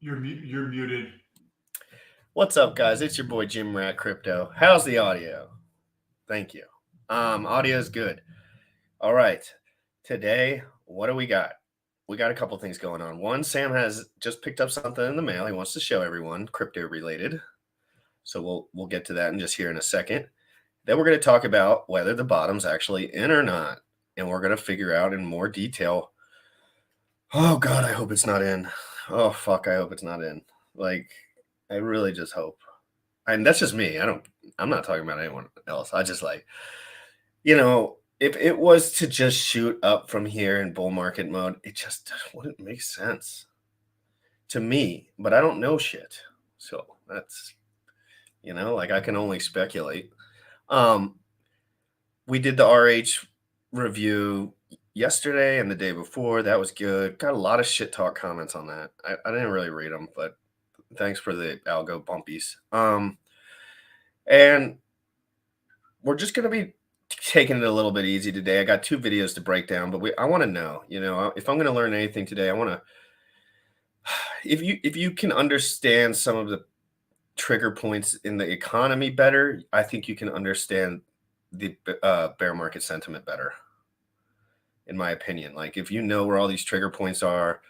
You're muted. What's up, guys? It's your boy Jim Rat Crypto. How's the audio? Thank you. Audio is good. All right. Today, what do we got? We got a couple things going on. One, Sam has just picked up something in the mail. He wants to show everyone, crypto related. So we'll get to that in just here in a second. Then we're going to talk about whether the bottom's actually in or not, and we're going to figure out in more detail. Oh God, I hope it's not in. Oh fuck, I hope it's not in. Like, I really just hope. And that's just me. I'm not talking about anyone else. I just if it was to just shoot up from here in bull market mode, it just wouldn't make sense to me. But I don't know shit. So that's, I can only speculate. We did the RH review yesterday and the day before. That was good. Got a lot of shit talk comments on that. I didn't really read them, but thanks for the algo bumpies. And we're just going to be taking it a little bit easy today. I got 2 videos to break down, but I want to know, if I'm going to learn anything today, I want to, if you can understand some of the trigger points in the economy better, I think you can understand the bear market sentiment better, in my opinion. Like, if you know where all these trigger points are,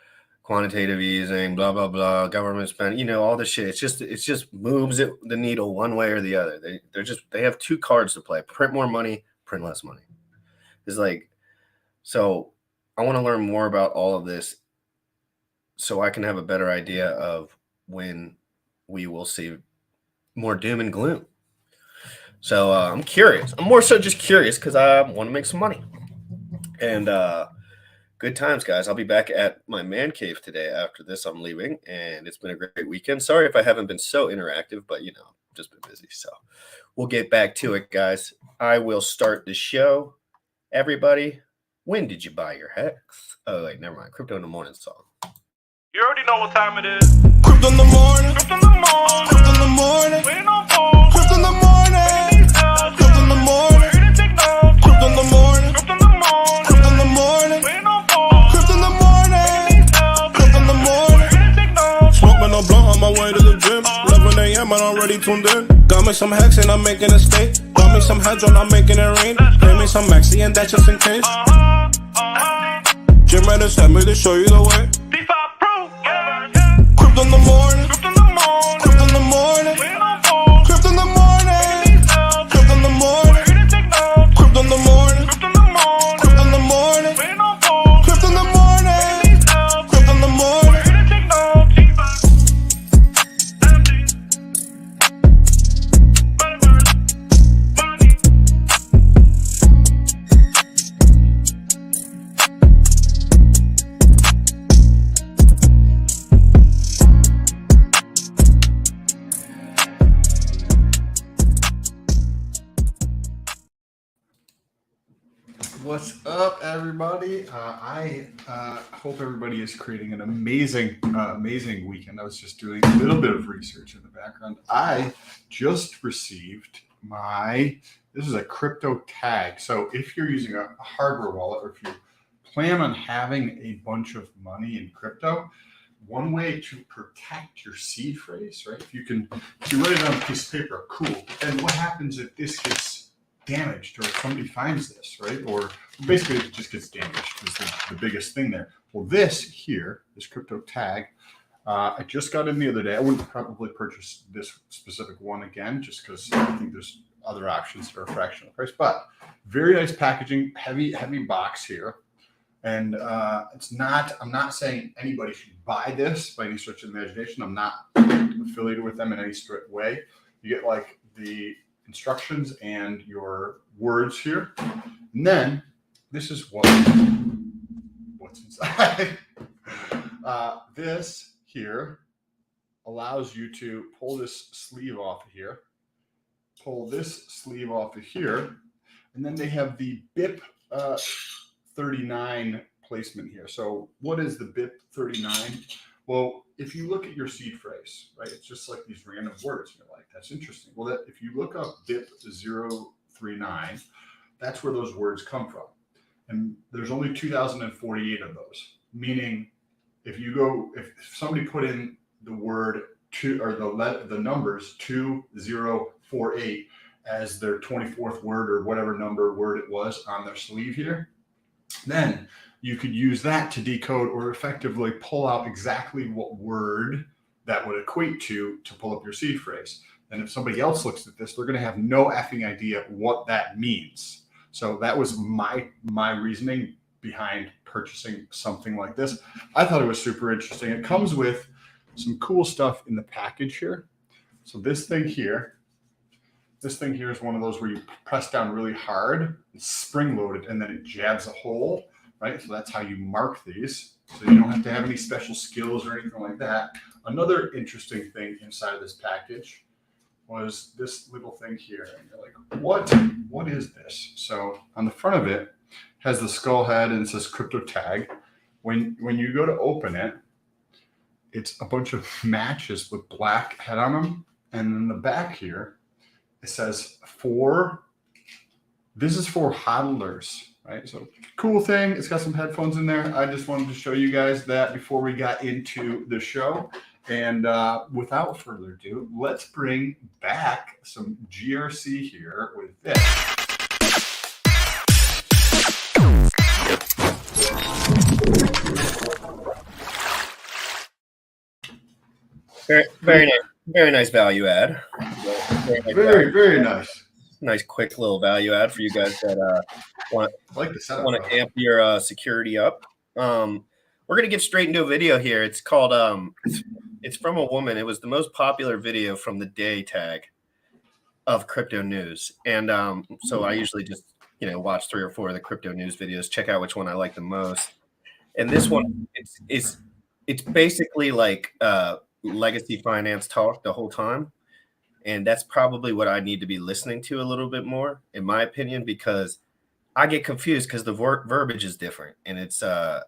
quantitative easing, blah, blah, blah, government spending, all this shit. It just moves the needle one way or the other. They have 2 cards to play: print more money, print less money. It's like, so I want to learn more about all of this so I can have a better idea of when we will see more doom and gloom. So I'm curious. I'm more so just curious because I want to make some money. And good times, guys. I'll be back at my man cave today. After this, I'm leaving, and it's been a great weekend. Sorry if I haven't been so interactive, but, just been busy. So we'll get back to it, guys. I will start the show. Everybody, when did you buy your hex? Oh, wait, never mind. Crypto in the Morning song. You already know what time it is. Crypto in the morning. Crypto in the morning. Crypto in the morning. We ain't on phone. Crypto in the morning. Crypto in the morning. We're gonna take notes. Crypto in the morning. Crypto in the morning. Crypto in the morning. We ain't on phone. Crypto in the morning. Crypto in the morning. We're gonna take notes. Smoking a blunt on my way to the gym. 11 a.m. and I'm already tuned in. Got me some hex and I'm making a stake. Got me some heads on, I'm making it rain. Pay me some maxi and that's just in case. Jim Redder sent me to show you the way. D5 Pro. Yeah. Crypto in the morning. Crypto in the morning. Crypto in the morning. We ain't on phone. Crypto in the morning. Crypto in the morning. We're gonna take notes. Crypto in the morning. Crypto in the morning. Crypto in the morning. We ain't on phone. Crypto in the morning. Crypto in the morning. We're gonna take notes. What's up, everybody? I hope everybody is creating an amazing weekend. I was just doing a little bit of research in the background. I just received this is a crypto tag. So if you're using a hardware wallet, or if you plan on having a bunch of money in crypto, one way to protect your seed phrase, right? If you write it on a piece of paper, cool. And what happens if this gets damaged, or if somebody finds this, right? Or basically it just gets damaged is the biggest thing there. Well, this crypto tag, I just got in the other day. I wouldn't probably purchase this specific one again, just because I think there's other options that are a fraction of the price, but very nice packaging, heavy box here. And I'm not saying anybody should buy this by any stretch of the imagination. I'm not affiliated with them in any strict way. You get like the instructions and your words here, and then this is what's inside. This here allows you to pull this sleeve off of here, and then they have the BIP 39 placement here. So what is the BIP 39? Well, if you look at your seed phrase, right, it's just like these random words. You're like, that's interesting. Well, if you look up BIP 039, that's where those words come from. And there's only 2,048 of those. Meaning, if somebody put in the word two or the numbers 2048 as their 24th word or whatever number word it was on their sleeve here, then you could use that to decode or effectively pull out exactly what word that would equate to pull up your seed phrase. And if somebody else looks at this, they're going to have no effing idea what that means. So that was my reasoning behind purchasing something like this. I thought it was super interesting. It comes with some cool stuff in the package here. So this thing here is one of those where you press down really hard and spring load it, and then it jabs a hole, right? So that's how you mark these. So you don't have to have any special skills or anything like that. Another interesting thing inside of this package was this little thing here. And you're like, what is this? So on the front of it has the skull head and it says crypto tag. When you go to open it, it's a bunch of matches with black head on them. And in the back here, it says this is for hodlers, right? So cool thing. It's got some headphones in there. I just wanted to show you guys that before we got into the show. And without further ado, let's bring back some GRC here with this. Very nice value add. Very nice. Nice, quick little value add for you guys that want to amp your security up. We're gonna get straight into a video here. It's called it's from a woman. It was the most popular video from the day tag of crypto news, and so I usually just watch 3 or 4 of the crypto news videos, check out which one I like the most. And this one, it's basically like legacy finance talk the whole time. And that's probably what I need to be listening to a little bit more, in my opinion, because I get confused because the verbiage is different. And it's, they'll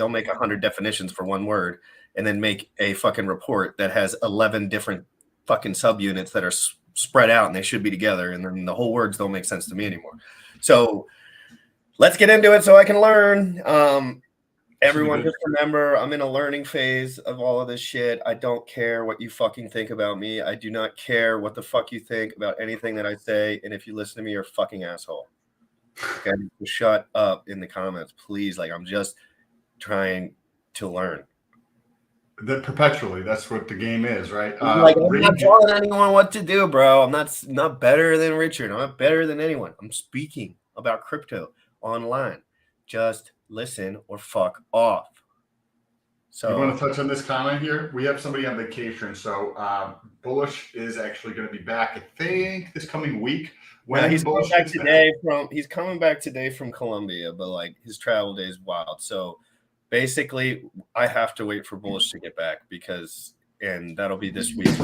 make 100 definitions for one word and then make a fucking report that has 11 different fucking subunits that are spread out and they should be together. And then the whole words don't make sense to me anymore. So let's get into it so I can learn. Everyone just remember, I'm in a learning phase of all of this shit. I don't care what you fucking think about me. I do not care what the fuck you think about anything that I say. And if you listen to me, you're a fucking asshole. Okay? Shut up in the comments, please. Like, I'm just trying to learn. That perpetually, that's what the game is, right? I'm not telling anyone what to do, bro. I'm not better than Richard. I'm not better than anyone. I'm speaking about crypto online. Just listen or fuck off. So you want to touch on this comment here? We have somebody on vacation, so Bullish is actually going to be back, I think, this coming week. When he's coming back today from Colombia, but like his travel day is wild. So basically, I have to wait for Bullish to get back and that'll be this week.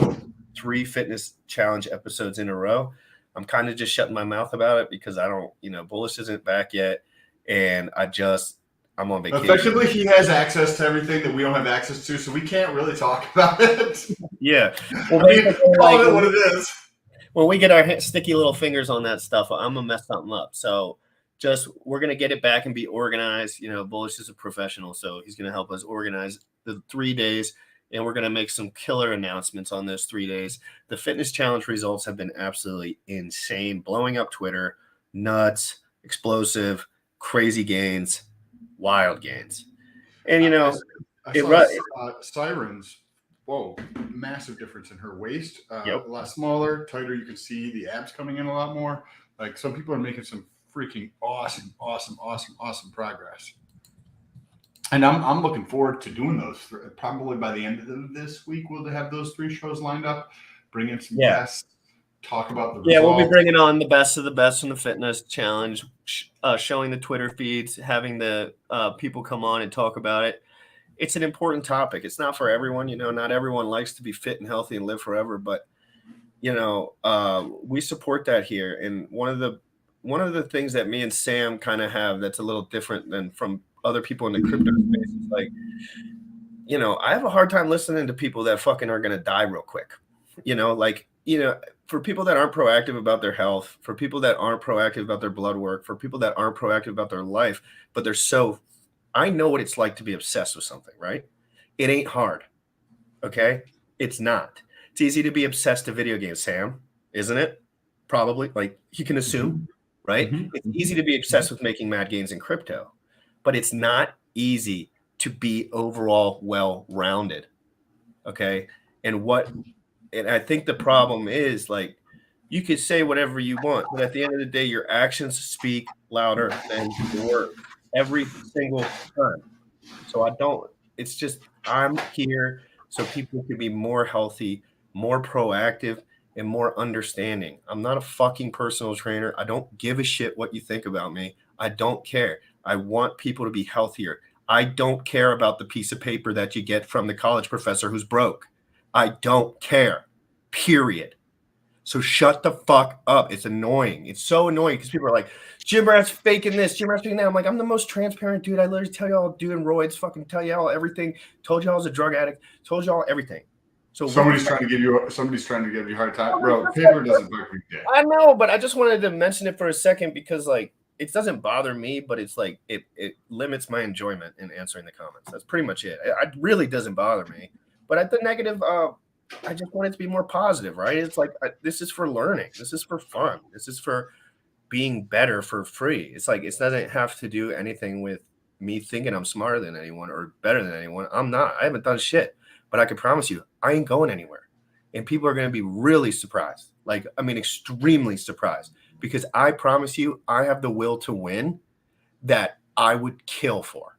3 fitness challenge episodes in a row. I'm kind of just shutting my mouth about it because I don't, Bullish isn't back yet. And I'm on vacation. Effectively, he has access to everything that we don't have access to, so we can't really talk about it. Yeah. Well, call it what it is. When we get our sticky little fingers on that stuff, I'm going to mess something up. So we're going to get it back and be organized. Bullish is a professional, so he's going to help us organize the 3 days, and we're going to make some killer announcements on those 3 days. The fitness challenge results have been absolutely insane, blowing up Twitter, nuts, explosive, crazy gains, wild gains. And Sirens, whoa, massive difference in her waist. Yep. A lot smaller, tighter. You can see the abs coming in a lot more. Like, some people are making some freaking awesome progress. And I'm looking forward to doing those. Probably by the end of this week, we'll have those 3 shows lined up, bring in some guests, talk about the results. We'll be bringing on the best of the best from the fitness challenge, showing the Twitter feeds, having the people come on and talk about it. It's an important topic. It's not for everyone. Not everyone likes to be fit and healthy and live forever, but we support that here. And one of the things that me and Sam kind of have that's a little different than from other people in the crypto space is like, I have a hard time listening to people that fucking are going to die real quick. For people that aren't proactive about their health, for people that aren't proactive about their blood work, for people that aren't proactive about their life, but I know what it's like to be obsessed with something, right? It ain't hard. Okay? It's not. It's easy to be obsessed to video games, Sam, isn't it? Probably. Like you can assume, right? It's easy to be obsessed with making mad gains in crypto, but it's not easy to be overall well-rounded. Okay? And I think the problem is like you could say whatever you want, but at the end of the day, your actions speak louder than your words every single time. So it's just, I'm here so people can be more healthy, more proactive, and more understanding. I'm not a fucking personal trainer. I don't give a shit what you think about me. I don't care. I want people to be healthier. I don't care about the piece of paper that you get from the college professor who's broke. I don't care, period. So shut the fuck up. It's annoying. It's so annoying because people are like, Jim Rat's faking this, Jim Rat's faking that. I'm like, I'm the most transparent dude. I literally tell y'all doing roids, fucking tell y'all everything. Told y'all I was a drug addict. Told y'all everything. So somebody's trying to give you a hard time, bro. Paper doesn't work every day. I know, but I just wanted to mention it for a second because like it doesn't bother me, but it's like it limits my enjoyment in answering the comments. That's pretty much it. It really doesn't bother me. But at the negative, I just want it to be more positive, right? It's like this is for learning. This is for fun. This is for being better for free. It's like it doesn't have to do anything with me thinking I'm smarter than anyone or better than anyone. I'm not. I haven't done shit. But I can promise you, I ain't going anywhere. And people are going to be really surprised. Like, I mean, extremely surprised. Because I promise you, I have the will to win that I would kill for.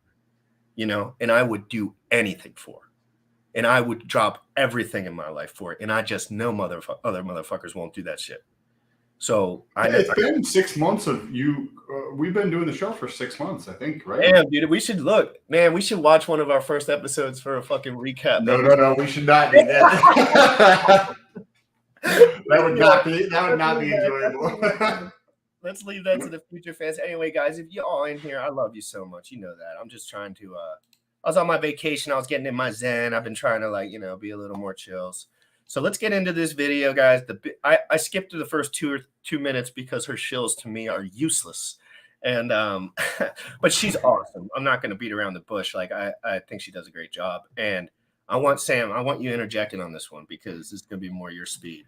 You know? And I would do anything for. And I would drop everything in my life for it. And I just know other motherfuckers won't do that shit. So it's been 6 months of you. We've been doing the show for 6 months, I think, right? Damn, dude, we should watch one of our first episodes for a fucking recap. No, we should not do that. that would not be enjoyable. Let's leave that to the future fans. Anyway, guys, if you all in here, I love you so much. You know that. I'm just trying to I was on my vacation. I was getting in my zen. I've been trying to be a little more chills. So let's get into this video, guys. I skipped through the first 2 minutes because her shills to me are useless. And but she's awesome. I'm not going to beat around the bush. Like I think she does a great job. And I want you interjecting on this one because this is going to be more your speed.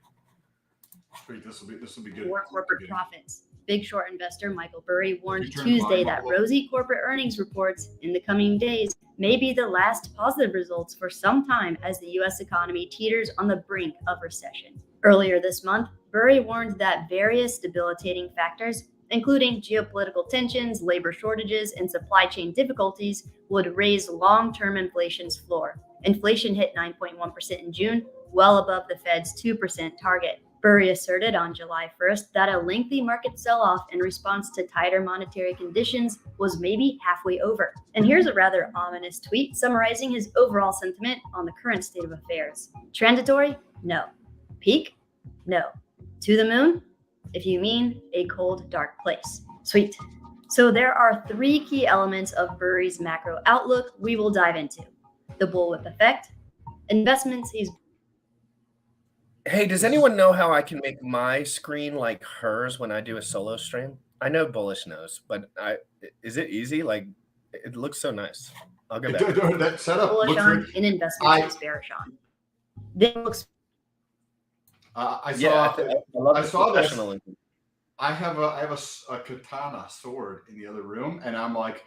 This will be good. For corporate profits. Big short investor Michael Burry warned Tuesday that rosy corporate earnings reports in the coming days may be the last positive results for some time as the U.S. economy teeters on the brink of recession. Earlier this month, Burry warned that various debilitating factors, including geopolitical tensions, labor shortages, and supply chain difficulties, would raise long-term inflation's floor. Inflation hit 9.1% in June, well above the Fed's 2% target. Burry asserted on July 1st that a lengthy market sell-off in response to tighter monetary conditions was maybe halfway over. And here's a rather ominous tweet summarizing his overall sentiment on the current state of affairs. Transitory? No. Peak? No. To the moon? If you mean a cold, dark place. Sweet. So there are 3 key elements of Burry's macro outlook we will dive into. The Bullwhip Effect, investments he's... Hey, does anyone know how I can make my screen like hers when I do a solo stream? I know Bullish knows, but is it easy? Like, it looks so nice. I'll go back. That setup Bullish looks on good. in investments he's bearish on. This looks... I love saw this. Professionalism. I have a katana sword in the other room, and I'm like,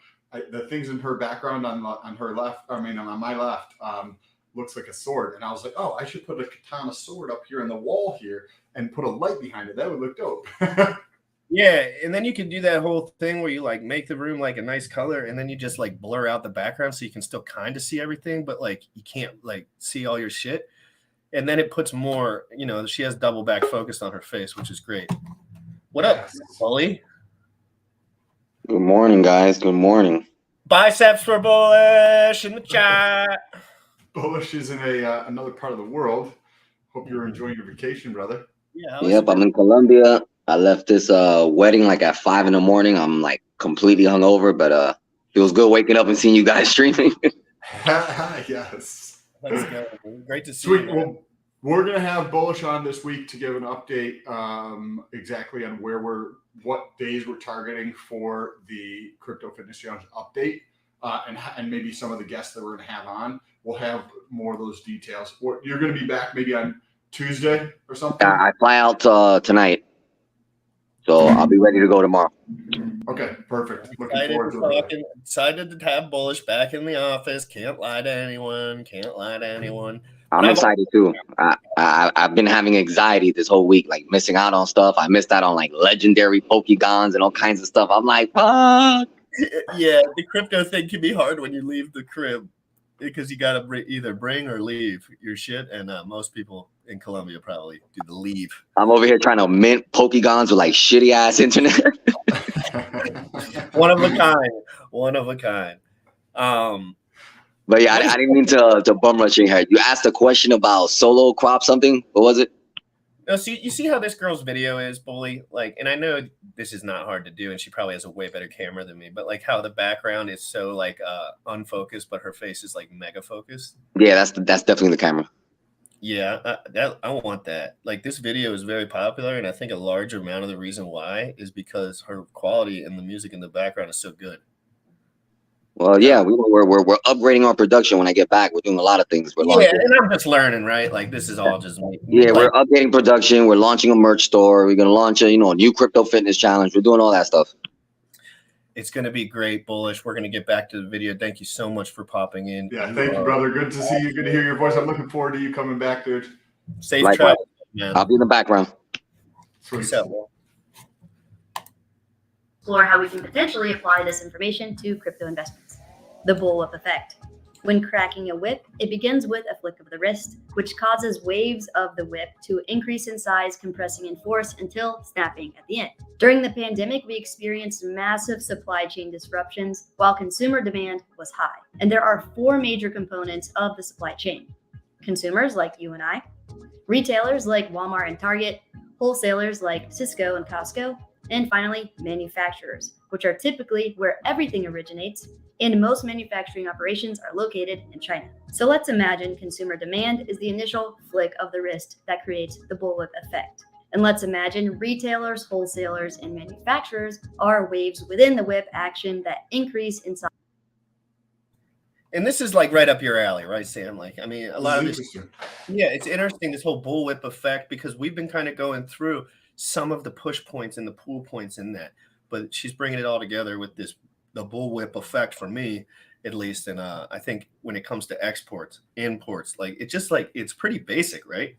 the things in her background on her left. I mean, on my left. Looks like a sword, and I was like, oh, I should put a katana sword up here in the wall here and put a light behind it. That would look dope. Yeah, and then you can do that whole thing where you like make the room like a nice color, and then you just like blur out the background so you can still kind of see everything, but like you can't like see all your shit. And then it puts more, she has double back focused on her face, which is great. What up, Bully? Good morning, guys. Good morning. Biceps for Bullish in the chat. Bullish is in another part of the world. Hope you're enjoying your vacation, brother. Yeah. Yep, I'm in Colombia. I left this wedding like at 5 a.m. I'm like completely hungover, but it was good waking up and seeing you guys streaming. Yes. Let's go. Great to see Sweet. you. Well, we're gonna have Bullish on this week to give an update exactly on what days we're targeting for the Crypto Fitness Challenge update. and maybe some of the guests that we're going to have on, we'll have more of those details. You're going to be back maybe on Tuesday or something? I fly out tonight, so I'll be ready to go tomorrow. Okay, perfect. Looking forward to it. Excited to have Bullish back in the office. Can't lie to anyone. I'm excited too. I've been having anxiety this whole week, like missing out on stuff. I missed out on like legendary Pokegons and all kinds of stuff. I'm like, fuck. Yeah, the crypto thing can be hard when you leave the crib because you got to either bring or leave your shit. And most people in Colombia probably do the leave. I'm over here trying to mint Pokegons with like shitty ass internet. One of a kind. But yeah, I didn't mean to bum rush your hair. You asked a question about solo crop something. What was it? No, so you see how this girl's video is, Bully? Like, and I know this is not hard to do, and she probably has a way better camera than me, but like how the background is so like unfocused, but her face is like mega focused. Yeah, that's definitely the camera. Yeah, I want that. Like, this video is very popular, and I think a large amount of the reason why is because her quality and the music in the background is so good. Well, yeah, we're upgrading our production when I get back. We're doing a lot of things. And I'm just learning, right? Like, this is all just me. Yeah, we're updating production. We're launching a merch store. We're gonna launch a new crypto fitness challenge. We're doing all that stuff. It's gonna be great, Bullish. We're gonna get back to the video. Thank you so much for popping in. Yeah, thank you, brother. Good to see you. Good to hear your voice. I'm looking forward to you coming back, dude. Safe travel, man. I'll be in the background. Sweet. Explore how we can potentially apply this information to crypto investments. The Bullwhip Effect. When cracking a whip, it begins with a flick of the wrist, which causes waves of the whip to increase in size, compressing in force until snapping at the end. During the pandemic, we experienced massive supply chain disruptions while consumer demand was high. And there are 4 major components of the supply chain. Consumers like you and I, retailers like Walmart and Target, wholesalers like Cisco and Costco, and finally, manufacturers, which are typically where everything originates, and most manufacturing operations are located in China. So let's imagine consumer demand is the initial flick of the wrist that creates the bullwhip effect. And let's imagine retailers, wholesalers, and manufacturers are waves within the whip action that increase in size. And this is like right up your alley, right, Sam? Like, I mean, a lot of this. Yeah, it's interesting, this whole bullwhip effect, because we've been kind of going through some of the push points and the pull points in that, but she's bringing it all together with the bullwhip effect for me, at least. And I think when it comes to exports, imports, like it's pretty basic, right?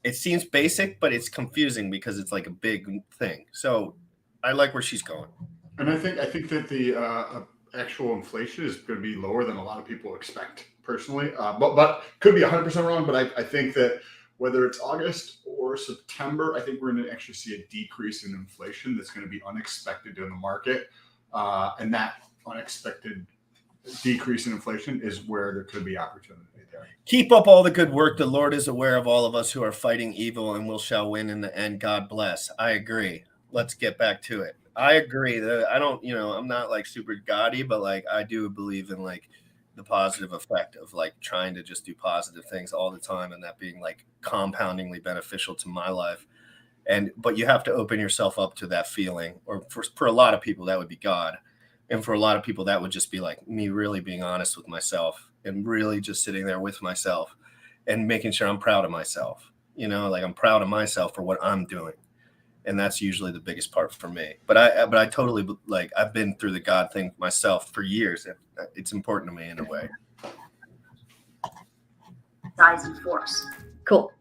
It seems basic, but it's confusing because it's like a big thing. So I like where she's going. And I think that the actual inflation is going to be lower than a lot of people expect, personally. But could be 100% wrong. But I think that whether it's August or September, I think we're going to actually see a decrease in inflation that's going to be unexpected in the market. And that unexpected decrease in inflation is where there could be opportunity there. Keep up all the good work. The Lord is aware of all of us who are fighting evil, and we shall win in the end. God bless. I agree. Let's get back to it. I agree that I don't, I'm not like super gaudy, but like I do believe in like the positive effect of like trying to just do positive things all the time, and that being like compoundingly beneficial to my life. But you have to open yourself up to that feeling, or for a lot of people that would be God, and for a lot of people that would just be like me really being honest with myself and really just sitting there with myself and making sure I'm proud of myself. Like I'm proud of myself for what I'm doing, and that's usually the biggest part for me. But I totally, like, I've been through the God thing myself for years, and it's important to me in a way. Size and force. Cool.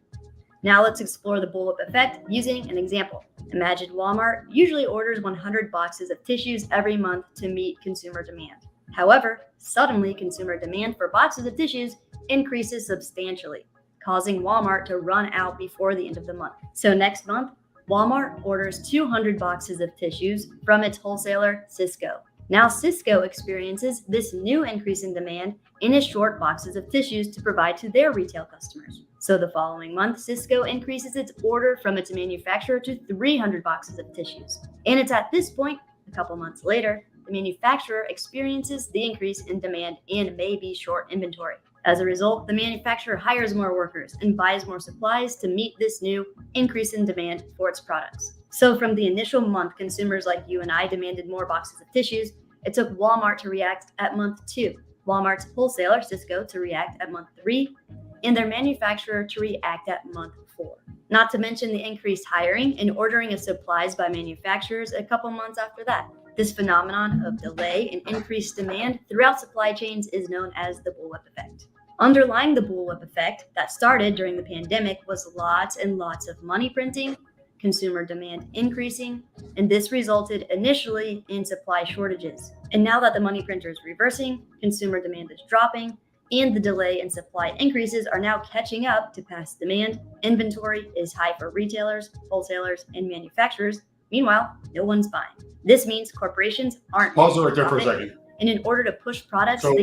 Now let's explore the bullwhip effect using an example. Imagine Walmart usually orders 100 boxes of tissues every month to meet consumer demand. However, suddenly consumer demand for boxes of tissues increases substantially, causing Walmart to run out before the end of the month. So next month, Walmart orders 200 boxes of tissues from its wholesaler, Cisco. Now Cisco experiences this new increase in demand and is short boxes of tissues to provide to their retail customers. So the following month, Cisco increases its order from its manufacturer to 300 boxes of tissues. And it's at this point, a couple months later, the manufacturer experiences the increase in demand and may be short inventory. As a result, the manufacturer hires more workers and buys more supplies to meet this new increase in demand for its products. So from the initial month, consumers like you and I demanded more boxes of tissues. It took Walmart to react at month 2, Walmart's wholesaler, Cisco, to react at month 3, and their manufacturer to react at month 4. Not to mention the increased hiring and ordering of supplies by manufacturers a couple months after that. This phenomenon of delay and increased demand throughout supply chains is known as the bullwhip effect. Underlying the bullwhip effect that started during the pandemic was lots and lots of money printing, consumer demand increasing, and this resulted initially in supply shortages. And now that the money printer is reversing, consumer demand is dropping, and the delay in supply increases are now catching up to past demand. Inventory is high for retailers, wholesalers, and manufacturers. Meanwhile, no one's buying. This means corporations aren't. Pause it right there for a second. And in order to push products, So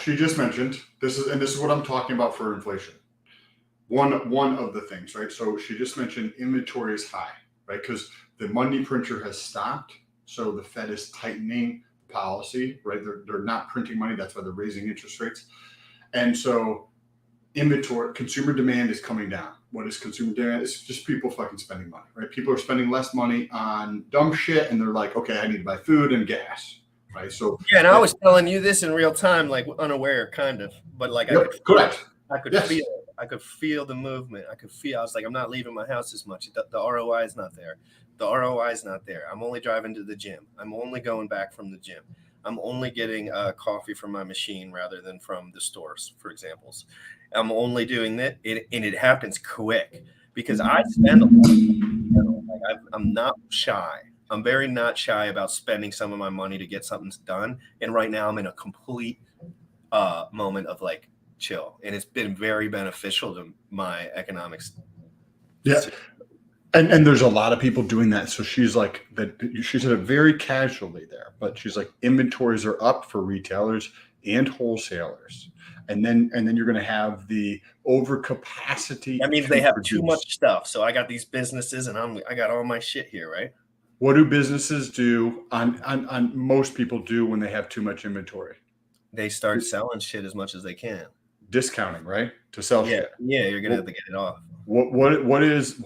she just mentioned this is what I'm talking about for inflation. One of the things, right? So she just mentioned inventory is high, right? Because the money printer has stopped. So the Fed is tightening policy, right? They're not printing money. That's why they're raising interest rates. And so inventory, consumer demand is coming down. What is consumer demand? It's just people fucking spending money, right? People are spending less money on dumb shit, and they're like, okay, I need to buy food and gas, right? So yeah, and I was telling you this in real time, like unaware, kind of, but like yep, correct. I could Yes. feel it. I could feel the movement. I was like, I'm not leaving my house as much. The ROI is not there. The ROI is not there. I'm only driving to the gym. I'm only going back from the gym. I'm only getting coffee from my machine rather than from the stores, for examples. I'm only doing that, and it happens quick because I spend a lot. Like I'm not shy. I'm very not shy about spending some of my money to get something done. And right now I'm in a complete moment of like chill, and it's been very beneficial to my economics. Yeah. And there's a lot of people doing that. So she's like that. She said it very casually there, but she's like inventories are up for retailers and wholesalers, and then you're going to have the overcapacity. That means they have too much stuff. So I got these businesses, and I got all my shit here, right? What do businesses do? On most people do when they have too much inventory. They start selling shit as much as they can. Discounting, right? To sell shit. Yeah, you're gonna have to get it off.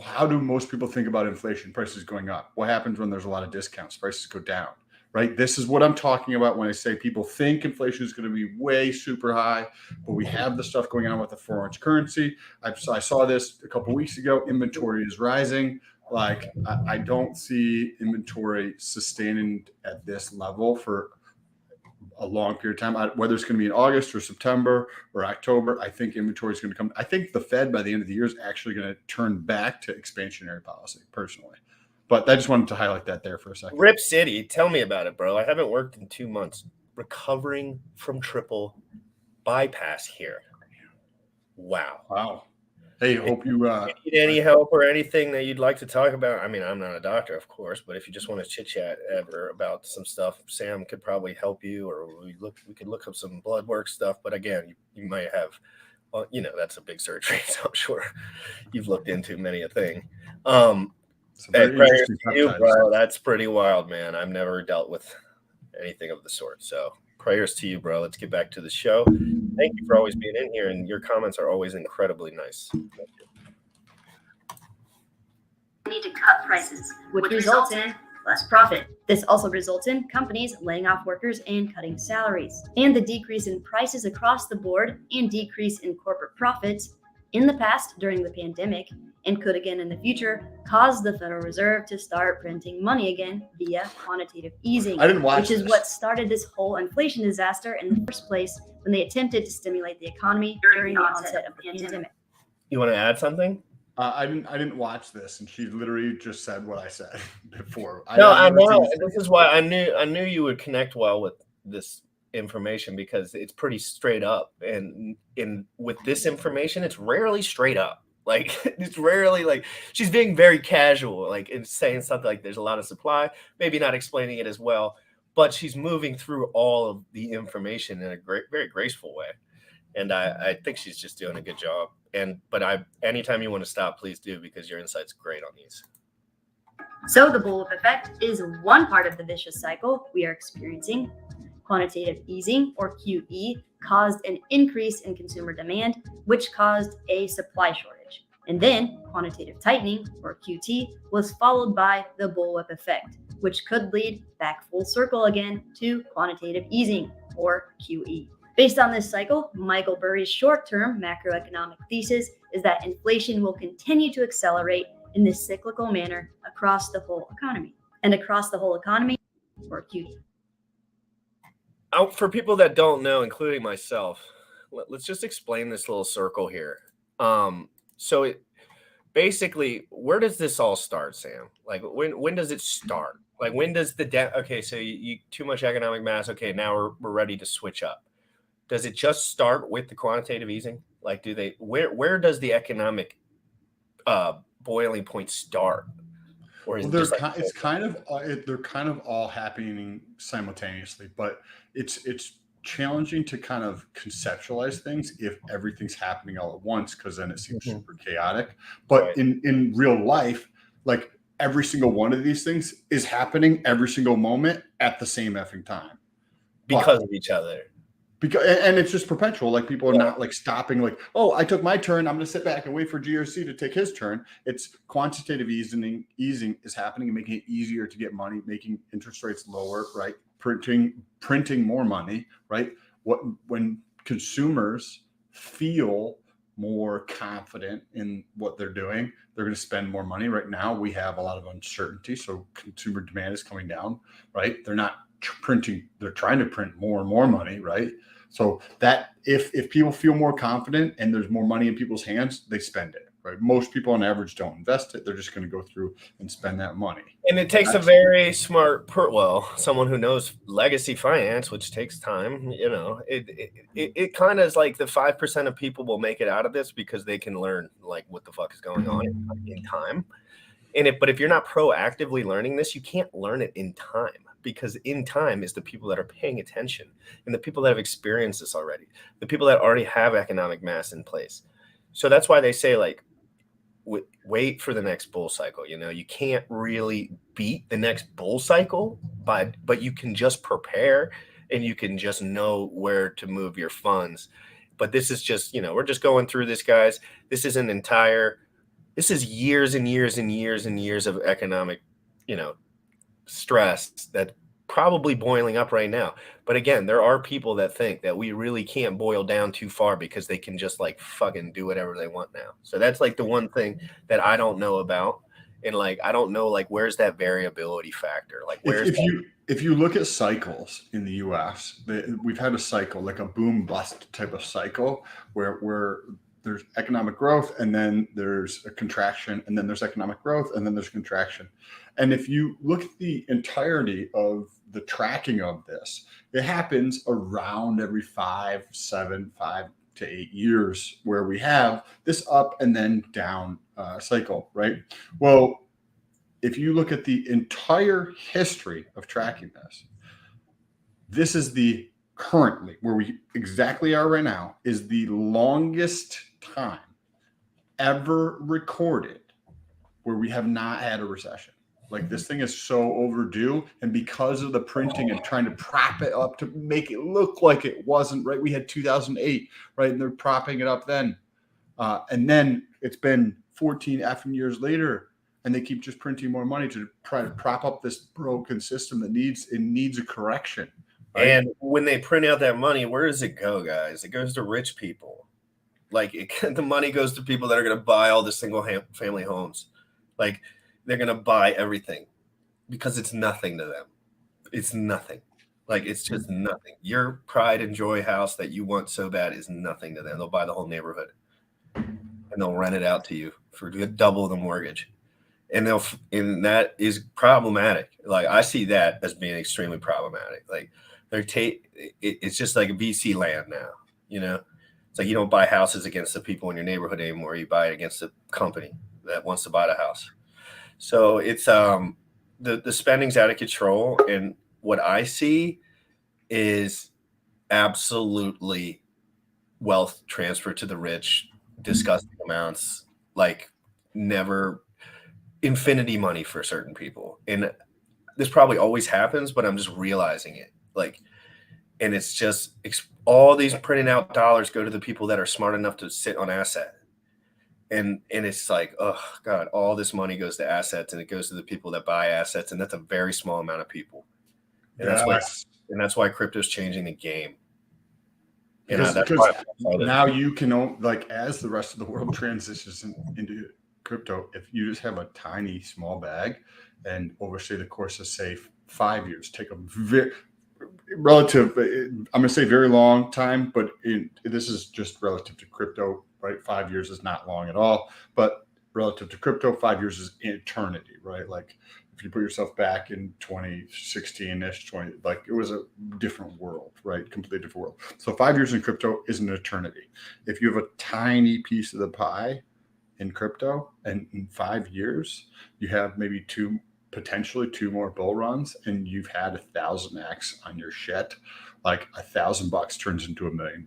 How do most people think about inflation? Prices going up. What happens when there's a lot of discounts? Prices go down, right? This is what I'm talking about when I say people think inflation is going to be way super high, but we have the stuff going on with the foreign currency. I saw this a couple of weeks ago. Inventory is rising. Like I don't see inventory sustaining at this level for a long period of time, whether it's going to be in August or September or October. I think inventory is going to come. I think the Fed by the end of the year is actually going to turn back to expansionary policy personally. But I just wanted to highlight that there for a second. Rip City, tell me about it, bro. I haven't worked in 2 months. Recovering from triple bypass here. Wow. Hey, hope you need any help or anything that you'd like to talk about. I mean, I'm not a doctor, of course, but if you just want to chit chat ever about some stuff, Sam could probably help you, or we could look up some blood work stuff. But again, you might have, well, that's a big surgery, so I'm sure you've looked into many a thing. Hey, prayers to you, bro. That's pretty wild, man. I've never dealt with anything of the sort. So prayers to you, bro. Let's get back to the show. Thank you for always being in here, and your comments are always incredibly nice. Need to cut prices, which results in less profit. This also results in companies laying off workers and cutting salaries. And the decrease in prices across the board and decrease in corporate profits in the past during the pandemic and could again in the future cause the Federal Reserve to start printing money again via quantitative easing, which is what started this whole inflation disaster in the first place when they attempted to stimulate the economy during the onset of the pandemic. You want to add something? I didn't watch this, and she literally just said what I said before. I know. This is why I knew you would connect well with this information, because it's pretty straight up, and with this information, it's rarely straight up. Like it's rarely like she's being very casual, like in saying something like there's a lot of supply, maybe not explaining it as well, but she's moving through all of the information in a very graceful way. And I think she's just doing a good job. But anytime you want to stop, please do, because your insight's great on these. So the bullwhip effect is one part of the vicious cycle we are experiencing. Quantitative easing, or QE, caused an increase in consumer demand, which caused a supply shortage. And then quantitative tightening, or QT, was followed by the bullwhip effect, which could lead back full circle again to quantitative easing, or QE. Based on this cycle, Michael Burry's short-term macroeconomic thesis is that inflation will continue to accelerate in this cyclical manner across the whole economy. And across the whole economy, or QE. For people that don't know, including myself, let's just explain this little circle here. So basically, where does this all start, Sam? Like, when does it start? Like, when does the debt? Okay, so you too much economic mass. Okay, now we're ready to switch up. Does it just start with the quantitative easing? Like, do they? Where does the economic boiling point start? Or is Well, it just it's kind of they're kind of all happening simultaneously, but it's challenging to kind of conceptualize things if everything's happening all at once, because then it seems super chaotic. But Right. in real life, like every single one of these things is happening every single moment at the same effing time because of each other? Because and it's just perpetual. Like people are not like stopping. Like, oh, I took my turn. I'm going to sit back and wait for GRC to take his turn. It's quantitative easing. Easing is happening and making it easier to get money, making interest rates lower. Right, printing more money. Right. When consumers feel more confident in what they're doing, they're going to spend more money. Right now, we have a lot of uncertainty, so consumer demand is coming down. Right, they're not printing. They're trying to print more and more money. Right. So that if people feel more confident and there's more money in people's hands, they spend it, right? Most people on average don't invest it. They're just going to go through and spend that money. And it takes a very smart, someone who knows legacy finance, which takes time. You know, it kind of is like the 5% of people will make it out of this because they can learn like what the fuck is going on in time. But if you're not proactively learning this, you can't learn it in time. Because in time is the people that are paying attention and the people that have experienced this already, the people that already have economic mass in place. So that's why they say, like, wait for the next bull cycle. You know, you can't really beat the next bull cycle, but you can just prepare and you can just know where to move your funds. But this is just, you know, we're just going through this, guys. This is this is years and years and years and years of economic, you know, stress that's probably boiling up right now. But again, there are people that think that we really can't boil down too far because they can just like fucking do whatever they want now. So that's like the one thing that I don't know about. And like, I don't know, like, where's that variability factor? Like, if you look at cycles in the US, we've had a cycle, like a boom bust type of cycle where there's economic growth and then there's a contraction and then there's economic growth and then there's contraction. And if you look at the entirety of the tracking of this, it happens around every 5 to 8 years where we have this up and then down cycle, right? Well, if you look at the entire history of tracking this is the currently where we exactly are right now is the longest time ever recorded where we have not had a recession. Like, this thing is so overdue, and because of the printing and trying to prop it up to make it look like it wasn't, right? We had 2008, right? And they're propping it up then. And then it's been 14 effing years later, and they keep just printing more money to try to prop up this broken system that needs a correction. Right? And when they print out that money, where does it go, guys? It goes to rich people. Like, the money goes to people that are going to buy all the single family homes. Like, they're going to buy everything because it's nothing to them. It's nothing. Like, it's just nothing. Your pride and joy house that you want so bad is nothing to them. They'll buy the whole neighborhood and they'll rent it out to you for double the mortgage. And that is problematic. Like, I see that as being extremely problematic. Like, it's just like a VC land now, you know? It's like you don't buy houses against the people in your neighborhood anymore. You buy it against the company that wants to buy the house. So it's the spending's out of control, and what I see is absolutely wealth transfer to the rich, disgusting amounts, like never infinity money for certain people. And this probably always happens, but I'm just realizing it. Like, and it's just all these printing out dollars go to the people that are smart enough to sit on asset. And it's like, oh God, all this money goes to assets, and it goes to the people that buy assets, and that's a very small amount of people. And that's why crypto's changing the game. Because now you can, like, as the rest of the world transitions into crypto, if you just have a tiny small bag and over, say, the course of, say, 5 years, take a very relative, I'm going to say very long time, but this is just relative to crypto, right? 5 years is not long at all, but relative to crypto, 5 years is eternity, right? Like, if you put yourself back in 2016-ish, like, it was a different world, right? Completely different world. So 5 years in crypto is an eternity. If you have a tiny piece of the pie in crypto, and in 5 years, you have maybe potentially two more bull runs, and you've had 1,000x on your shit, like $1,000 turns into $1 million,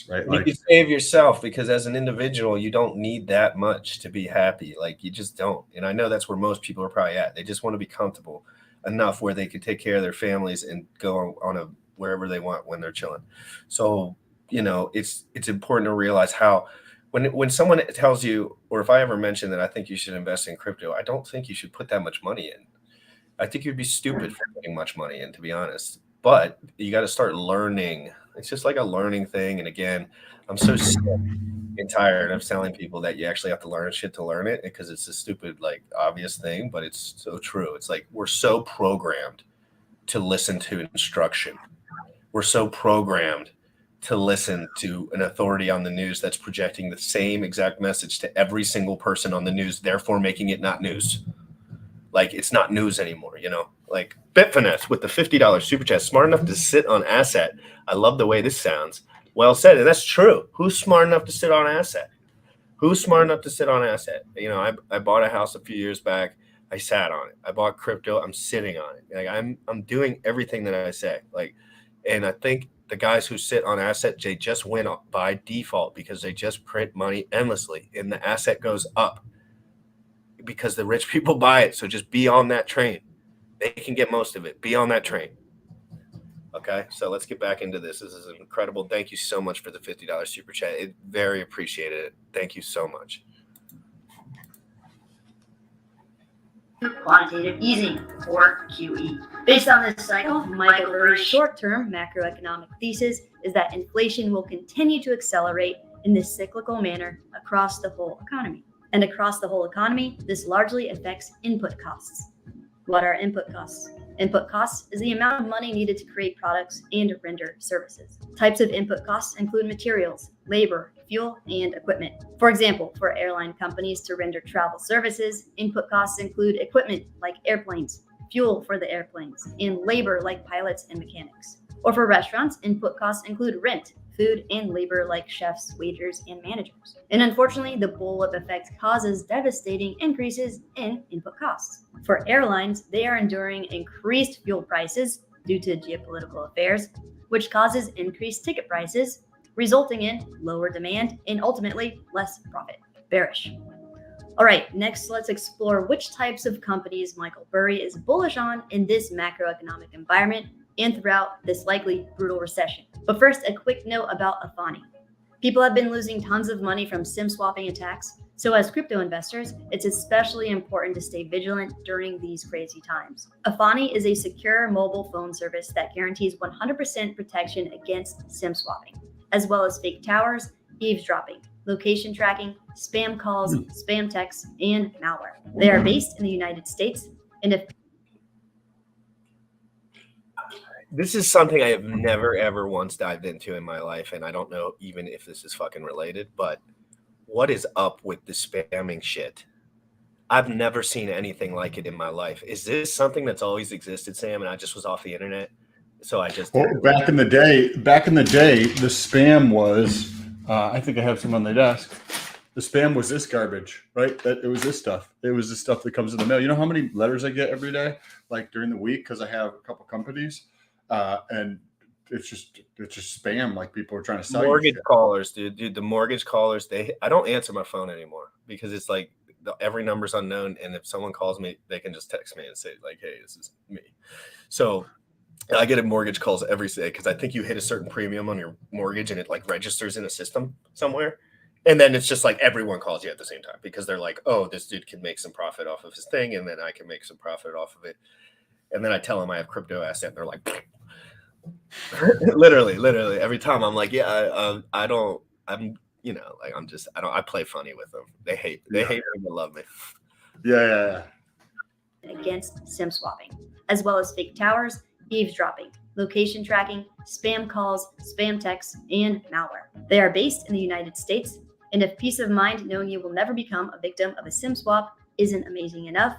right? Like, you can save yourself, because as an individual, you don't need that much to be happy. Like, you just don't. And I know that's where most people are probably at. They just want to be comfortable enough where they can take care of their families and go on wherever they want when they're chilling. So, it's important to realize how, when someone tells you, or if I ever mention that I think you should invest in crypto, I don't think you should put that much money in. I think you'd be stupid for putting much money in, to be honest. But you got to start learning. It's just like a learning thing. And again, I'm so sick and tired of telling people that you actually have to learn shit to learn it, because it's a stupid, like, obvious thing, but it's so true. It's like, we're so programmed to listen to instruction. We're so programmed to listen to an authority on the news that's projecting the same exact message to every single person on the news, therefore making it not news. Like, it's not news anymore, like Bitfinesse with the $50 super chat, smart enough to sit on asset. I love the way this sounds. Well said. And that's true. Who's smart enough to sit on asset? Who's smart enough to sit on asset? I bought a house a few years back. I sat on it. I bought crypto. I'm sitting on it. Like, I'm doing everything that I say. Like, and I think the guys who sit on asset, they just win by default, because they just print money endlessly, and the asset goes up because the rich people buy it. So just be on that train. They can get most of it. Be on that train. Okay, so let's get back into this. This is incredible. Thank you so much for the $50 super chat. It very appreciated it. Thank you so much. Quantitative easing, or QE. Based on this cycle, Michael Burry's short-term macroeconomic thesis is that inflation will continue to accelerate in this cyclical manner across the whole economy. And across the whole economy, this largely affects input costs. What are input costs? Input costs is the amount of money needed to create products and render services. Types of input costs include materials, labor, fuel, and equipment. For example, for airline companies to render travel services, input costs include equipment like airplanes, fuel for the airplanes, and labor like pilots and mechanics. Or for restaurants, input costs include rent, food, and labor like chefs, waiters, and managers. And unfortunately, the bullwhip effect causes devastating increases in input costs. For airlines, they are enduring increased fuel prices due to geopolitical affairs, which causes increased ticket prices, resulting in lower demand and ultimately less profit. Bearish. All right, next let's explore which types of companies Michael Burry is bullish on in this macroeconomic environment and throughout this likely brutal recession. But first, a quick note about Afani. People have been losing tons of money from SIM swapping attacks, so as crypto investors, it's especially important to stay vigilant during these crazy times. Afani is a secure mobile phone service that guarantees 100% protection against SIM swapping, as well as fake towers, eavesdropping, location tracking, spam calls, spam texts, and malware. They are based in the United States, and if This is something I have never, ever once dived into in my life, and I don't know even if this is fucking related, but what is up with the spamming shit? I've never seen anything like it in my life. Is this something that's always existed, Sam, and I just was off the internet? So I just... Well, back in the day, the spam was, I think I have some on the desk. The spam was this garbage, right? It was this stuff. It was the stuff that comes in the mail. You know how many letters I get every day, like during the week, because I have a couple companies? And it's just spam. Like, people are trying to sell mortgage callers, dude. The mortgage callers, I don't answer my phone anymore, because it's like every number's unknown, and if someone calls me, they can just text me and say, like, hey, this is me. So I get mortgage calls every day, because I think you hit a certain premium on your mortgage and it like registers in a system somewhere, And then it's just like everyone calls you at the same time because they're like, oh, this dude can make some profit off of his thing, and then I can make some profit off of it. And then I tell them I have crypto asset, and they're like, literally every time I'm like, yeah, I don't, I'm, you know, like I play funny with them. They hate me, they love me. Yeah. Against SIM swapping, as well as fake towers, eavesdropping, location tracking, spam calls, spam texts, and malware. They are based in the United States, and if peace of mind knowing you will never become a victim of a SIM swap isn't amazing enough,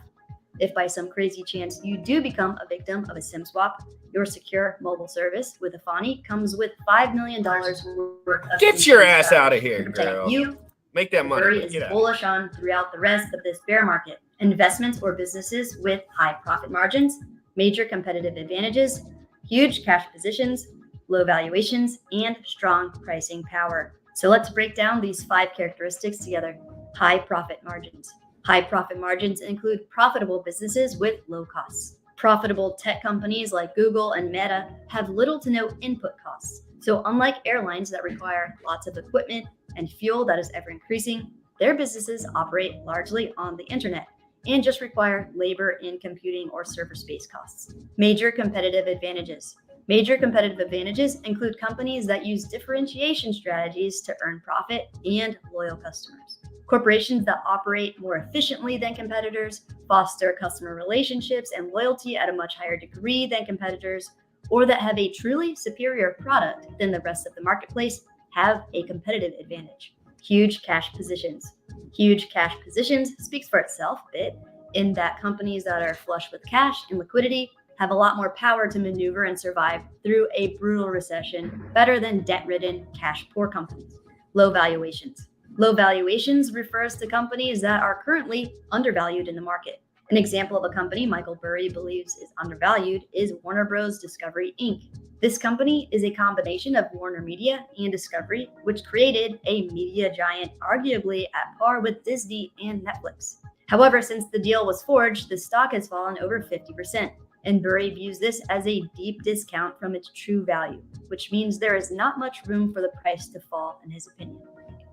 if by some crazy chance you do become a victim of a SIM swap, your secure mobile service with Afani comes with $5 million worth of Get your ass out of here, girl. You make that money. Burry is bullish on throughout the rest of this bear market. Investments or businesses with high profit margins, major competitive advantages, huge cash positions, low valuations, and strong pricing power. So let's break down these 5 characteristics together. High profit margins. High profit margins include profitable businesses with low costs. Profitable tech companies like Google and Meta have little to no input costs. So unlike airlines that require lots of equipment and fuel that is ever increasing, their businesses operate largely on the internet and just require labor in computing or server space costs. Major competitive advantages. Major competitive advantages include companies that use differentiation strategies to earn profit and loyal customers. Corporations that operate more efficiently than competitors, foster customer relationships and loyalty at a much higher degree than competitors, or that have a truly superior product than the rest of the marketplace have a competitive advantage. Huge cash positions. Huge cash positions speaks for itself a bit in that companies that are flush with cash and liquidity have a lot more power to maneuver and survive through a brutal recession better than debt-ridden, cash-poor companies. Low valuations. Low valuations refers to companies that are currently undervalued in the market. An example of a company Michael Burry believes is undervalued is Warner Bros. Discovery, Inc. This company is a combination of Warner Media and Discovery, which created a media giant arguably at par with Disney and Netflix. However, since the deal was forged, the stock has fallen over 50%, and Burry views this as a deep discount from its true value, which means there is not much room for the price to fall, in his opinion.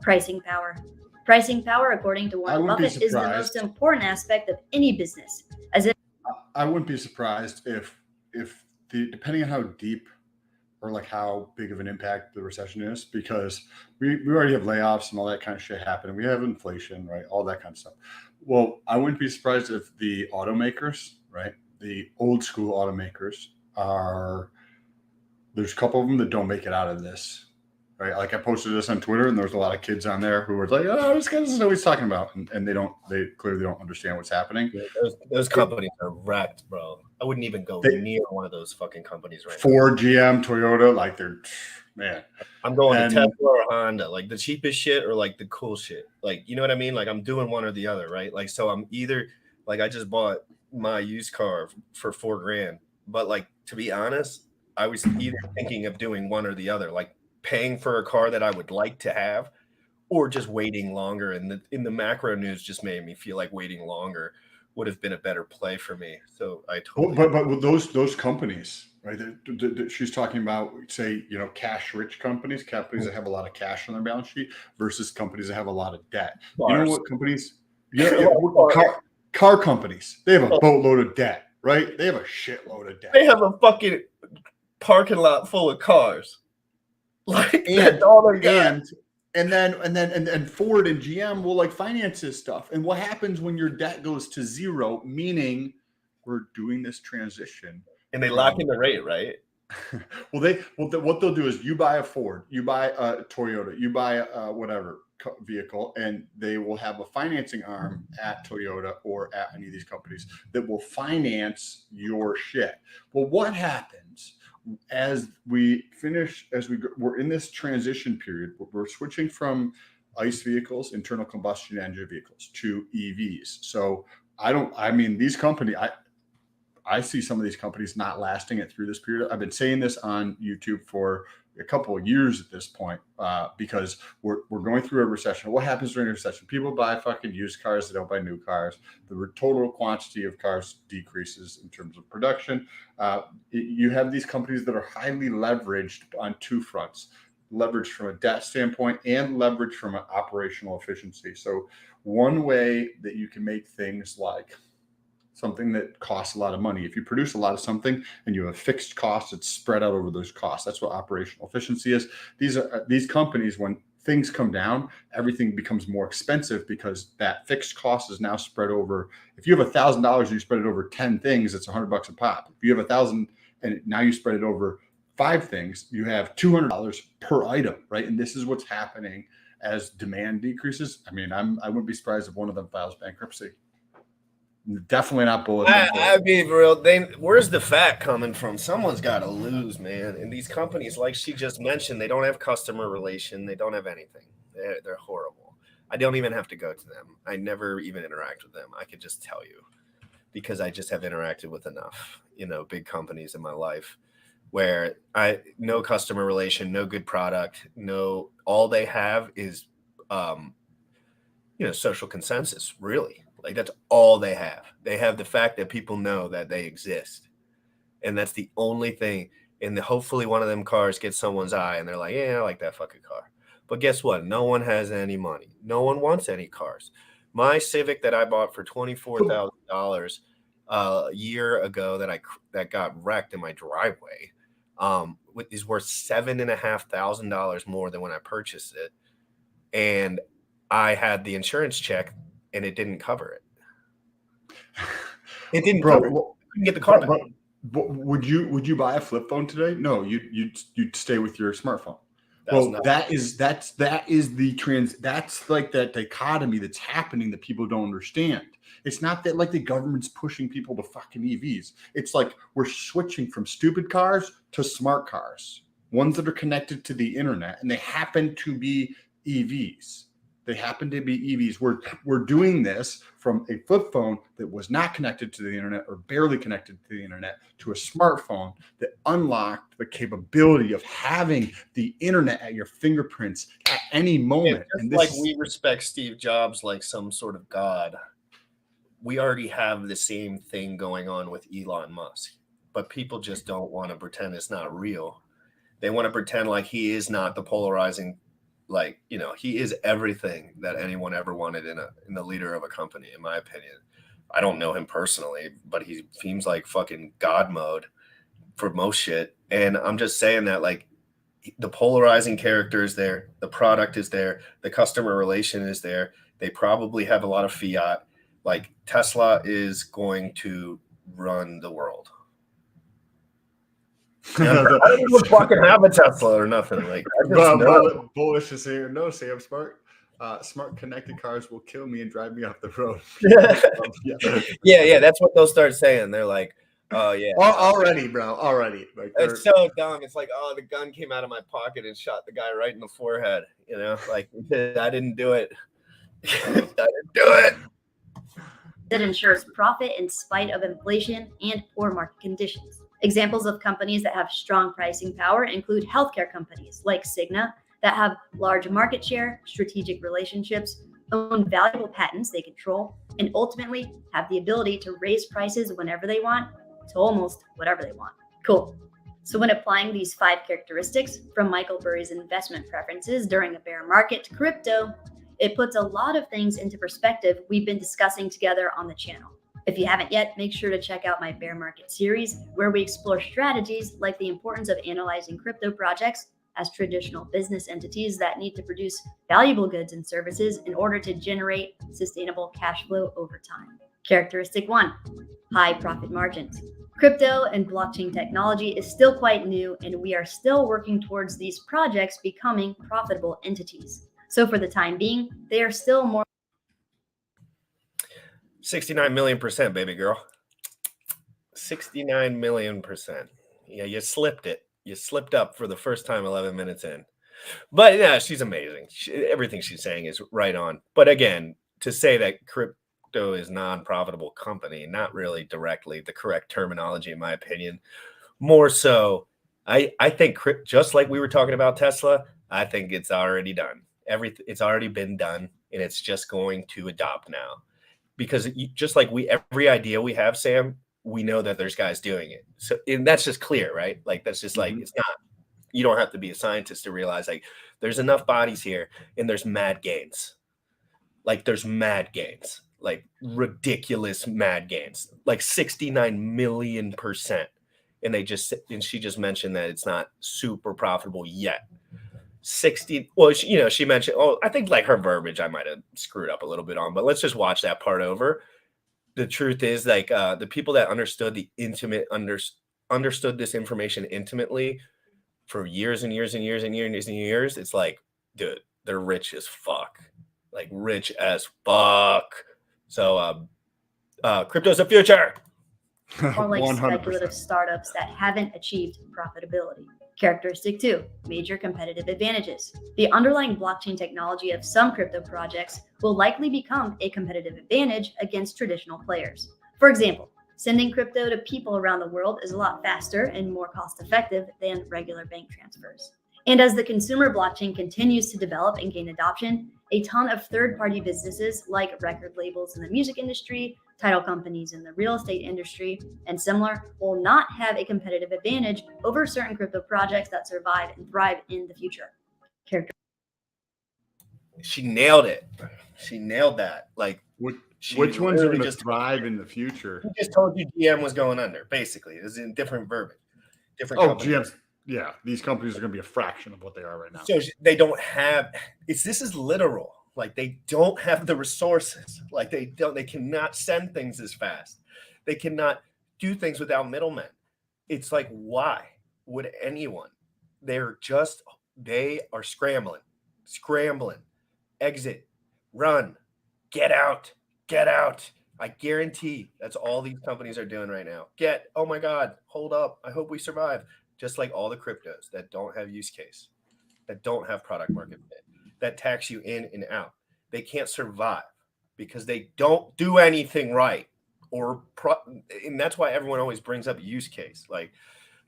Pricing power. Pricing power, according to Warren Buffett, is the most important aspect of any business. I wouldn't be surprised if depending on how deep or like how big of an impact the recession is, because we already have layoffs and all that kind of shit happening. We have inflation, right? All that kind of stuff. Well, I wouldn't be surprised if the automakers, right? The old school automakers there's a couple of them that don't make it out of this. Right, like I posted this on Twitter, and there was a lot of kids on there who were like, "Oh, this guy doesn't know what he's talking about," and they clearly don't understand what's happening. Yeah, those companies are wrecked, bro. I wouldn't even go near one of those fucking companies right Ford, now. GM, Toyota, like they're man. I'm going to Tesla or Honda, like the cheapest shit or like the cool shit. Like, you know what I mean? Like I'm doing one or the other, right? Like, so I'm either like I just bought my used car for $4,000, but like to be honest, I was either thinking of doing one or the other, like paying for a car that I would like to have or just waiting longer. And in the macro news just made me feel like waiting longer would have been a better play for me. So I totally. But with those companies, right? She's talking about, say, you know, cash rich companies that have a lot of cash on their balance sheet versus companies that have a lot of debt. Bars. You know what companies? Car companies. They have a boatload of debt, right? They have a shitload of debt. They have a fucking parking lot full of cars. Like and all they got. And Ford and GM will like finance this stuff. And what happens when your debt goes to zero, meaning we're doing this transition, and they lock in the rate, right? What they'll do is you buy a Ford, you buy a Toyota, you buy a whatever vehicle, and they will have a financing arm at Toyota or at any of these companies that will finance your shit. Well, what happens as we're in this transition period? We're switching from ICE vehicles, internal combustion engine vehicles, to EVs. So these companies, I see some of these companies not lasting it through this period. I've been saying this on YouTube for a couple of years at this point, because we're going through a recession. What happens during a recession? People buy fucking used cars. They don't buy new cars. The total quantity of cars decreases in terms of production. You have these companies that are highly leveraged on two fronts. leverage from a debt standpoint and leverage from an operational efficiency. So one way that you can make things like something that costs a lot of money, if you produce a lot of something and you have fixed costs, it's spread out over those costs. That's what operational efficiency is. These companies, when things come down, everything becomes more expensive because that fixed cost is now spread over. If you have $1,000 and you spread it over 10 things, it's $100 a pop. If you have 1,000 and now you spread it over 5 things, you have $200 per item, right? And this is what's happening as demand decreases. I mean, I wouldn't be surprised if one of them files bankruptcy. Definitely not bullish. I mean, real. Where's the fat coming from? Someone's got to lose, man. And these companies, like she just mentioned, they don't have customer relation. They don't have anything. They're horrible. I don't even have to go to them. I never even interact with them. I could just tell you because I just have interacted with enough, big companies in my life where no customer relation, no good product, all they have is, social consensus, really. Like that's all they have. They have the fact that people know that they exist. And that's the only thing. And hopefully one of them cars gets someone's eye and they're like, yeah, I like that fucking car. But guess what? No one has any money. No one wants any cars. My Civic that I bought for $24,000 a year ago that got wrecked in my driveway is worth $7,500 more than when I purchased it. And I had the insurance check and it didn't cover it. It didn't cover it. You can get the car back. Would you buy a flip phone today? No, you'd stay with your smartphone. That's like that dichotomy that's happening that people don't understand. It's not that like the government's pushing people to fucking EVs. It's like we're switching from stupid cars to smart cars, ones that are connected to the internet, and they happen to be EVs. We're doing this from a flip phone that was not connected to the internet or barely connected to the internet to a smartphone that unlocked the capability of having the internet at your fingerprints at any moment. And we respect Steve Jobs like some sort of god. We already have the same thing going on with Elon Musk, but people just don't want to pretend it's not real. They want to pretend like he is not the polarizing. He is everything that anyone ever wanted in the leader of a company, in my opinion. I don't know him personally, but he seems like fucking God mode for most shit. And I'm just saying that the polarizing character is there. The product is there. The customer relation is there. They probably have a lot of fiat. Tesla is going to run the world. I don't even fucking have a Tesla or nothing. Bullish is here. No, Sam, smart connected cars will kill me and drive me off the road. Yeah. That's what they'll start saying. They're like, oh yeah, already, bro, already. It's so dumb. It's like, oh, the gun came out of my pocket and shot the guy right in the forehead. I didn't do it. I didn't do it. That ensures profit in spite of inflation and poor market conditions. Examples of companies that have strong pricing power include healthcare companies like Cigna that have large market share, strategic relationships, own valuable patents they control, and ultimately have the ability to raise prices whenever they want to almost whatever they want. Cool. So when applying these 5 characteristics from Michael Burry's investment preferences during a bear market to crypto, it puts a lot of things into perspective we've been discussing together on the channel. If you haven't yet, make sure to check out my bear market series where we explore strategies like the importance of analyzing crypto projects as traditional business entities that need to produce valuable goods and services in order to generate sustainable cash flow over time. Characteristic 1, high profit margins. Crypto and blockchain technology is still quite new, and we are still working towards these projects becoming profitable entities. So for the time being, they are still more 69 million %, baby girl. 69 million %. Yeah, you slipped it. You slipped up for the first time 11 minutes in. But yeah, she's amazing. Everything she's saying is right on. But again, to say that crypto is non-profitable company, not really directly the correct terminology, in my opinion. More so, I think just like we were talking about Tesla, I think it's already done. It's already been done, and it's just going to adopt now. Because just like every idea we have, Sam, we know that there's guys doing it. So, and that's just clear, right? That's just it's not you don't have to be a scientist to realize like there's enough bodies here and there's mad gains. Like there's mad gains, like ridiculous mad gains, like 69 million %. And she just mentioned that it's not super profitable yet. 60. Well, she mentioned, I think like her verbiage, I might've screwed up a little bit on, but let's just watch that part over. The truth is like the people that understood understood this information intimately for years and years and years and years and years. It's like, dude, they're rich as fuck, like rich as fuck. So crypto's the future. Or like 100%. speculative startups that haven't achieved profitability. Characteristic 2, major competitive advantages. The underlying blockchain technology of some crypto projects will likely become a competitive advantage against traditional players. For example, sending crypto to people around the world is a lot faster and more cost-effective than regular bank transfers. And as the consumer blockchain continues to develop and gain adoption, a ton of third-party businesses like record labels in the music industry, title companies in the real estate industry, and similar will not have a competitive advantage over certain crypto projects that survive and thrive in the future. She nailed it. She nailed that. Like, which ones are going to thrive in the future? He just told you GM was going under, basically. It's in different verbiage. Different companies. GM's. Yeah, these companies are going to be a fraction of what they are right now. So they don't have this is literal. Like they don't have the resources. Like they cannot send things as fast. They cannot do things without middlemen. It's like, why would anyone? They are scrambling, exit, run, get out. I guarantee that's all these companies are doing right now. Oh my God, hold up. I hope we survive. Just like all the cryptos that don't have use case, that don't have product market fit, that tax you in and out. They can't survive because they don't do anything right. And that's why everyone always brings up use case. Like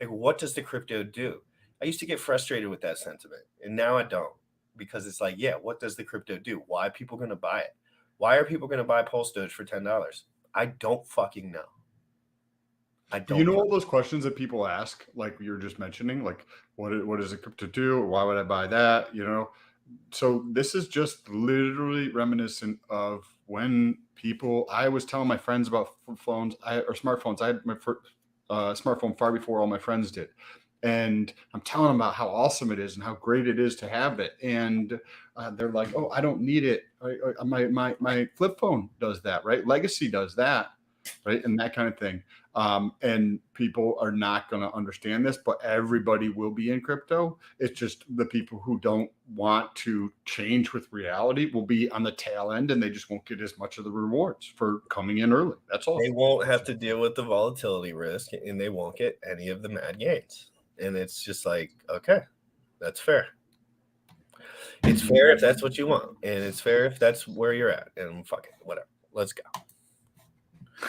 what does the crypto do? I used to get frustrated with that sentiment, and now I don't, because it's like, yeah, what does the crypto do? Why are people going to buy it? Why are people going to buy Pulse Doge for $10? I don't fucking know. All those questions that people ask, like you were just mentioning, like what does a crypto do? Why would I buy that? So this is just literally reminiscent of when I was telling my friends about smartphones. I had my first smartphone far before all my friends did. And I'm telling them about how awesome it is and how great it is to have it. And they're like, oh, I don't need it. My flip phone does that, right? Legacy does that, right? And that kind of thing. And people are not going to understand this, but everybody will be in crypto. It's just the people who don't want to change with reality will be on the tail end, and they just won't get as much of the rewards for coming in early. That's all. They won't have to deal with the volatility risk, and they won't get any of the mad gains. And it's just like, okay, that's fair. It's fair if that's what you want, and it's fair if that's where you're at. And fuck it, whatever. Let's go.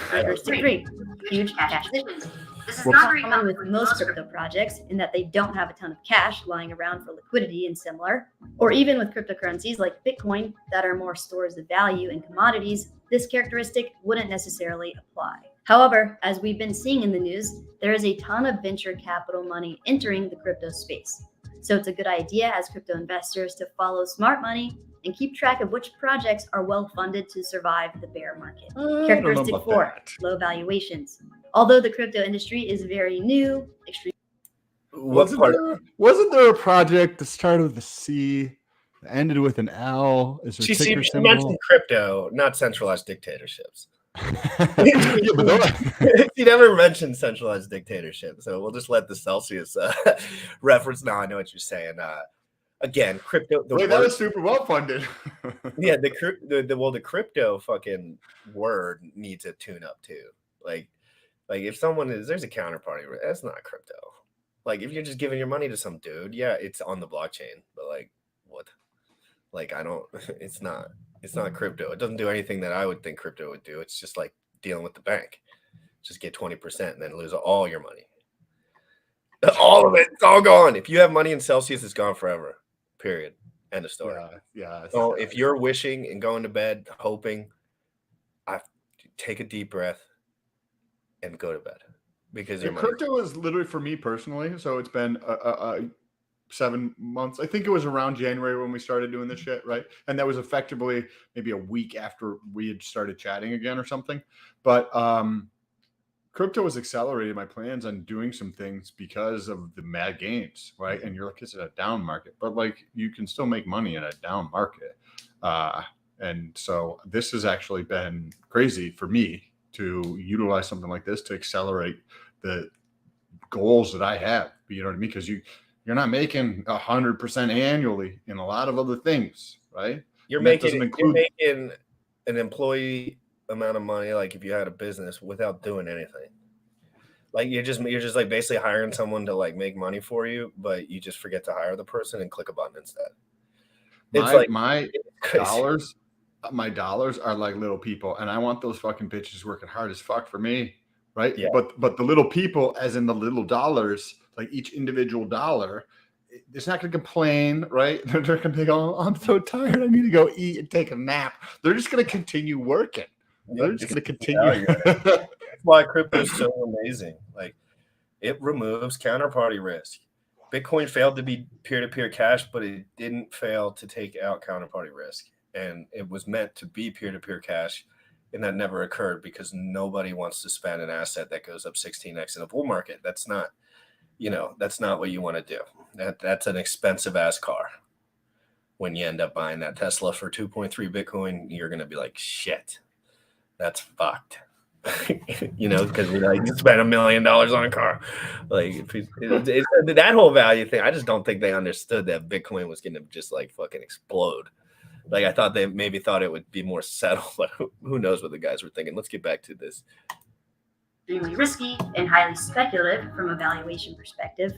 Characteristic 3, huge cash positions. This is not very common with most crypto projects in that they don't have a ton of cash lying around for liquidity and similar, or even with cryptocurrencies like Bitcoin that are more stores of value and commodities, this characteristic wouldn't necessarily apply. However, as we've been seeing in the news, there is a ton of venture capital money entering the crypto space. So it's a good idea as crypto investors to follow smart money and keep track of which projects are well funded to survive the bear market. Characteristic 4, low valuations. Although the crypto industry is very new, wasn't there a project that started with a C, that ended with an L? Is there she mentioned crypto, not centralized dictatorships. She never mentioned centralized dictatorship, so we'll just let the Celsius reference. No, I know what you're saying. Again, crypto. That was super well funded. Yeah, the crypto fucking word needs a tune up too. Like if there's a counterparty, that's not crypto. Like if you're just giving your money to some dude, yeah, it's on the blockchain, but like what? Like it's not crypto. It doesn't do anything that I would think crypto would do. It's just like dealing with the bank. Just get 20% and then lose all your money. All of it, it's all gone. If you have money in Celsius, it's gone forever. Period. End of story. Yeah. So if you're wishing and going to bed hoping, take a deep breath and go to bed, because crypto is literally, for me personally. So it's been 7 months. I think it was around January when we started doing this shit, right? And that was effectively maybe a week after we had started chatting again or something. But crypto has accelerated my plans on doing some things because of the mad gains, right? And you're like, it's a down market, but like you can still make money in a down market. And so this has actually been crazy for me to utilize something like this to accelerate the goals that I have. You know what I mean? Because you're not making 100% annually in a lot of other things, right? You're making an employee amount of money, like if you had a business, without doing anything. Like you're just like basically hiring someone to like make money for you, but you just forget to hire the person and click a button instead. My dollars are like little people, and I want those fucking bitches working hard as fuck for me, right? Yeah. But the little people, as in the little dollars, like each individual dollar, it's not going to complain, right? They're going to be going, I'm so tired, I need to go eat and take a nap. They're just going to continue working. They're just going to continue. That's why crypto is so amazing. Like it removes counterparty risk. Bitcoin failed to be peer-to-peer cash, but it didn't fail to take out counterparty risk. And it was meant to be peer-to-peer cash, and that never occurred because nobody wants to spend an asset that goes up 16x in a bull market. That's not what you want to do. That's an expensive ass car. When you end up buying that Tesla for 2.3 Bitcoin, you're going to be like, shit, that's fucked. Because you spent $1 million on a car. Like that whole value thing, I just don't think they understood that Bitcoin was going to just like fucking explode. Like I thought they maybe thought it would be more settled, but who knows what the guys were thinking. Let's get back to this. Extremely risky and highly speculative from a valuation perspective,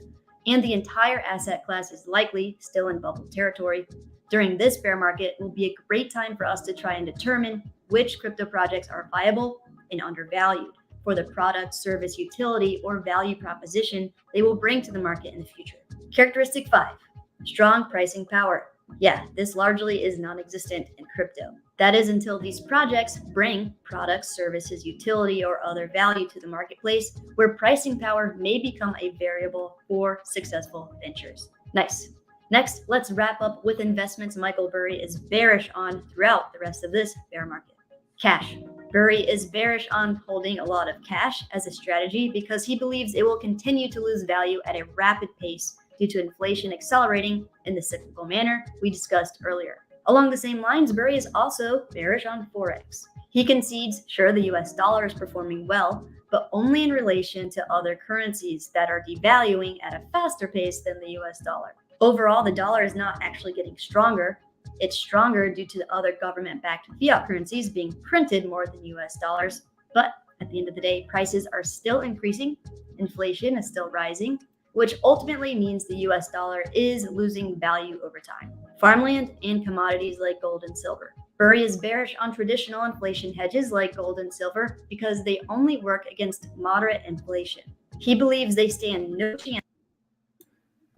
and the entire asset class is likely still in bubble territory. During this bear market will be a great time for us to try and determine which crypto projects are viable and undervalued for the product, service, utility, or value proposition they will bring to the market in the future. Characteristic 5, strong pricing power. Yeah, this largely is non-existent in crypto. That is until these projects bring products, services, utility, or other value to the marketplace, where pricing power may become a variable for successful ventures. Nice. Next, let's wrap up with investments Michael Burry is bearish on throughout the rest of this bear market. Cash. Burry is bearish on holding a lot of cash as a strategy because he believes it will continue to lose value at a rapid pace due to inflation accelerating in the cyclical manner we discussed earlier. Along the same lines, Burry is also bearish on Forex. He concedes, sure, the US dollar is performing well, but only in relation to other currencies that are devaluing at a faster pace than the US dollar. Overall, the dollar is not actually getting stronger. It's stronger due to the other government-backed fiat currencies being printed more than US dollars. But at the end of the day, prices are still increasing, inflation is still rising, which ultimately means the US dollar is losing value over time. Farmland and commodities like gold and silver. Burry is bearish on traditional inflation hedges like gold and silver because they only work against moderate inflation. He believes they stand no chance.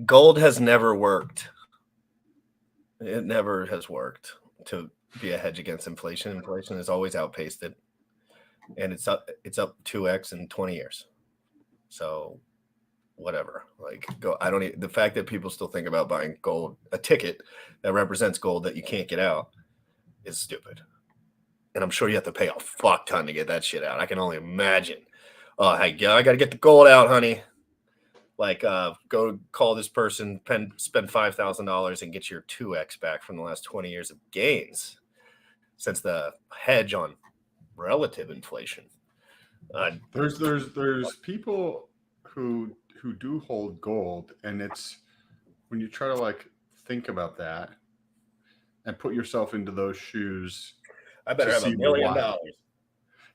Gold has never worked. It never has worked to be a hedge against inflation. Inflation has always outpaced it, and it's up 2x in 20 years. So whatever, the fact that people still think about buying gold, a ticket that represents gold that you can't get out, is stupid. And I'm sure you have to pay a fuck ton to get that shit out. I can only imagine. Oh, hey, I got to get the gold out, honey. Like, go call this person, spend $5,000 and get your 2x back from the last 20 years of gains, since the hedge on relative inflation. There's people who do hold gold, and it's when you try to like think about that and put yourself into those shoes. I better have $1 million.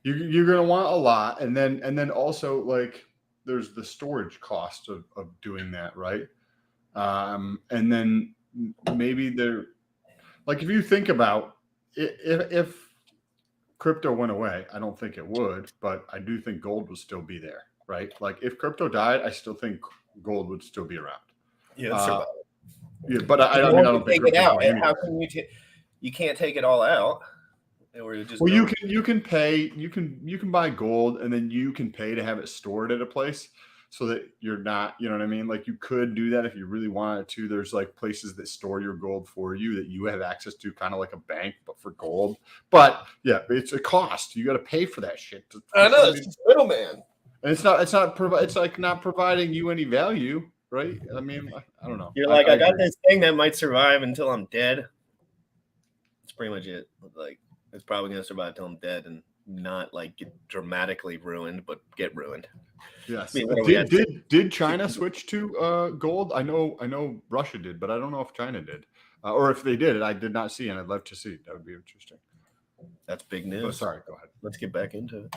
You're gonna want a lot, and then also like there's the storage cost of doing that, right? And then maybe there, like if you think about if crypto went away, I don't think it would, but I do think gold would still be there, right? Like if crypto died, I still think gold would still be around. Yeah, yeah, but I don't think take it out. And how can you can't take it all out? You can buy gold, and then you can pay to have it stored at a place. so that you're not, you know what I mean? Like you could do that if you really wanted to. There's like places that store your gold for you that you have access to, kind of like a bank, but for gold. But yeah, it's a cost. You got to pay for that shit. I know, it's just middleman. And it's like not providing you any value, right? I mean, I don't know. You're like, I got agree. this thing that might survive until I'm dead. That's pretty much it. Like, it's probably gonna survive until I'm dead and not like get dramatically ruined, but get ruined. Yes. I mean, Did China switch to gold? I know Russia did, but I don't know if China did, or if they did. I did not see, and I'd love to see. That would be interesting. That's big news. Oh, sorry. Go ahead. Let's get back into it.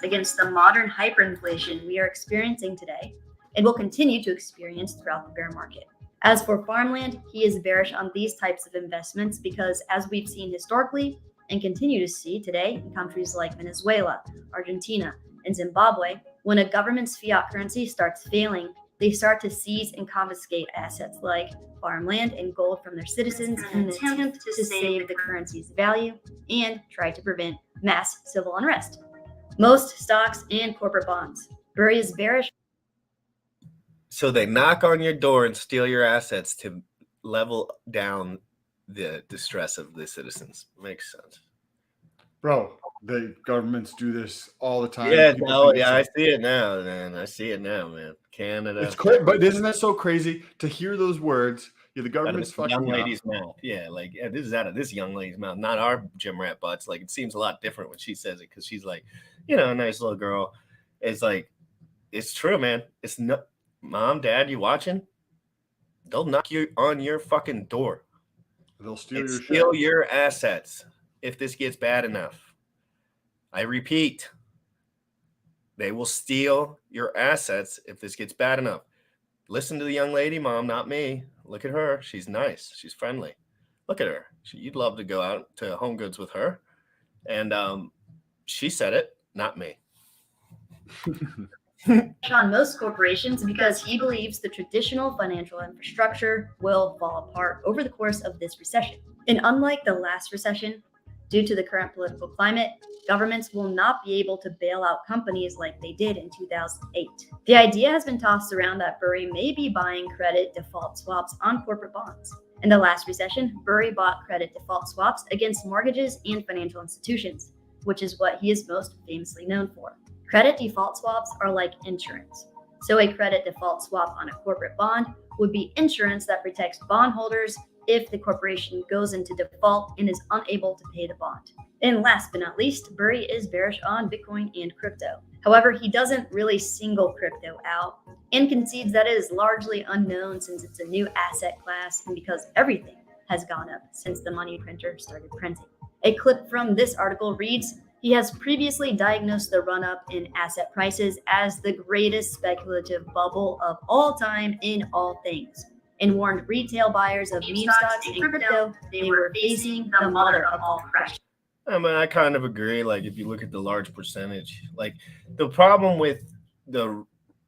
Against the modern hyperinflation we are experiencing today and will continue to experience throughout the bear market. As for farmland, he is bearish on these types of investments because, as we've seen historically and continue to see today in countries like Venezuela, Argentina, and Zimbabwe, when a government's fiat currency starts failing, they start to seize and confiscate assets like farmland and gold from their citizens in an attempt to save the currency's value and try to prevent mass civil unrest. Most stocks and corporate bonds. Burry is bearish. So they knock on your door and steal your assets to level down the distress of the citizens. Makes sense. Bro, the governments do this all the time. Yeah, People think I it's see it now, man. I see it now, man. Canada. It's crazy, but isn't that so crazy to hear those words? Yeah, the government's fucking young up. lady's mouth. Yeah, like this is out of this young lady's mouth, not our gym rat butts. Like it seems a lot different when she says it because she's like, a nice little girl. It's like, it's true, man. It's not, mom, dad, you watching? They'll knock you on your fucking door. They'll steal your assets if this gets bad enough. I repeat, they will steal your assets if this gets bad enough. Listen to the young lady, mom, not me. Look at her. She's nice. She's friendly. Look at her. You'd love to go out to Home Goods with her. And she said it, not me. On most corporations because he believes the traditional financial infrastructure will fall apart over the course of this recession. And unlike the last recession, due to the current political climate, governments will not be able to bail out companies like they did in 2008. The idea has been tossed around that Burry may be buying credit default swaps on corporate bonds. In the last recession, Burry bought credit default swaps against mortgages and financial institutions, which is what he is most famously known for. Credit default swaps are like insurance. So a credit default swap on a corporate bond would be insurance that protects bondholders if the corporation goes into default and is unable to pay the bond. And last but not least, Burry is bearish on Bitcoin and crypto. However, he doesn't really single crypto out and concedes that it is largely unknown since it's a new asset class and because everything has gone up since the money printer started printing. A clip from this article reads, he has previously diagnosed the run-up in asset prices as the greatest speculative bubble of all time in all things, and warned retail buyers of meme stocks and crypto they were facing the mother of all crashes. I mean, I kind of agree. Like, if you look at the large percentage, like the problem with the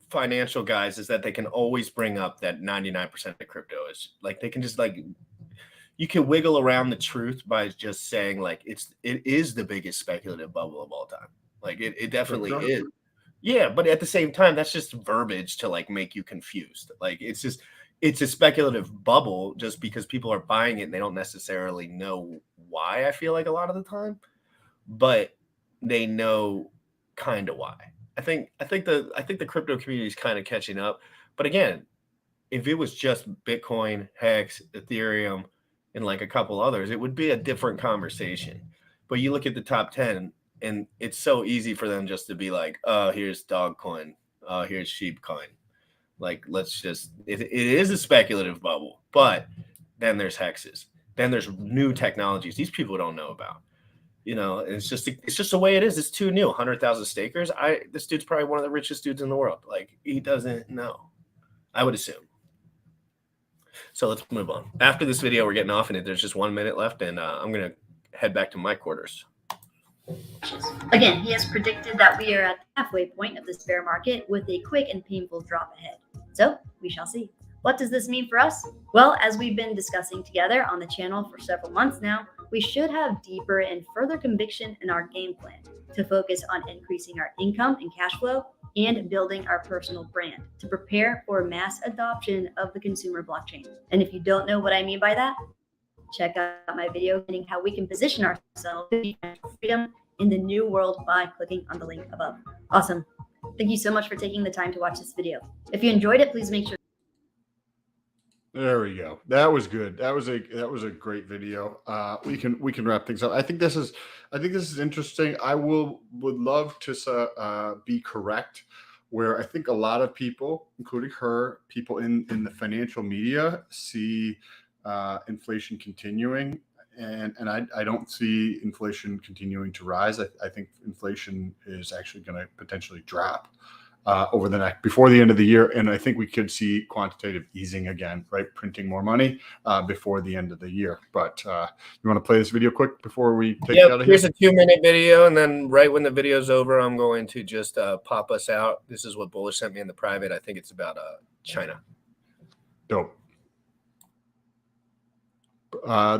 financial guys is that they can always bring up that 99% of crypto is like, they can just like, you can wiggle around the truth by just saying like, it is the biggest speculative bubble of all time. Like it definitely is. Yeah. But at the same time, that's just verbiage to like make you confused. Like, it's a speculative bubble just because people are buying it and they don't necessarily know why, I feel like a lot of the time, but they know kind of why. I think the crypto community is kind of catching up. But again, if it was just Bitcoin, Hex, Ethereum, and like a couple others, it would be a different conversation. But you look at the top 10 and it's so easy for them just to be like, oh, here's Dogcoin. Oh, here's Sheepcoin. Like, let's just, it is a speculative bubble, but then there's hexes. Then there's new technologies these people don't know about. It's just the way it is. It's too new. 100,000 stakers. This dude's probably one of the richest dudes in the world. Like, he doesn't know, I would assume. So let's move on. After this video, we're getting off, and there's just 1 minute left, and I'm going to head back to my quarters. Again, he has predicted that we are at the halfway point of this bear market with a quick and painful drop ahead. So we shall see. What does this mean for us? Well, as we've been discussing together on the channel for several months now, we should have deeper and further conviction in our game plan to focus on increasing our income and cash flow and building our personal brand to prepare for mass adoption of the consumer blockchain. And if you don't know what I mean by that, check out my video explaining how we can position ourselves for freedom in the new world by clicking on the link above. Awesome. Thank you so much for taking the time to watch this video. If you enjoyed it, please make sure. There we go. That was good. That was a great video. We can wrap things up. I think this is interesting. I would love to be correct, where I think a lot of people, including her, people in the financial media, see inflation continuing, and I don't see inflation continuing to rise. I think inflation is actually going to potentially drop over before the end of the year, and I think we could see quantitative easing again, right? Printing more money before the end of the year. But you want to play this video quick before we take it out of here? Here's a 2-minute video, and then right when the video's over, I'm going to just pop us out. This is what Bullish sent me in the private. I think it's about China. Dope.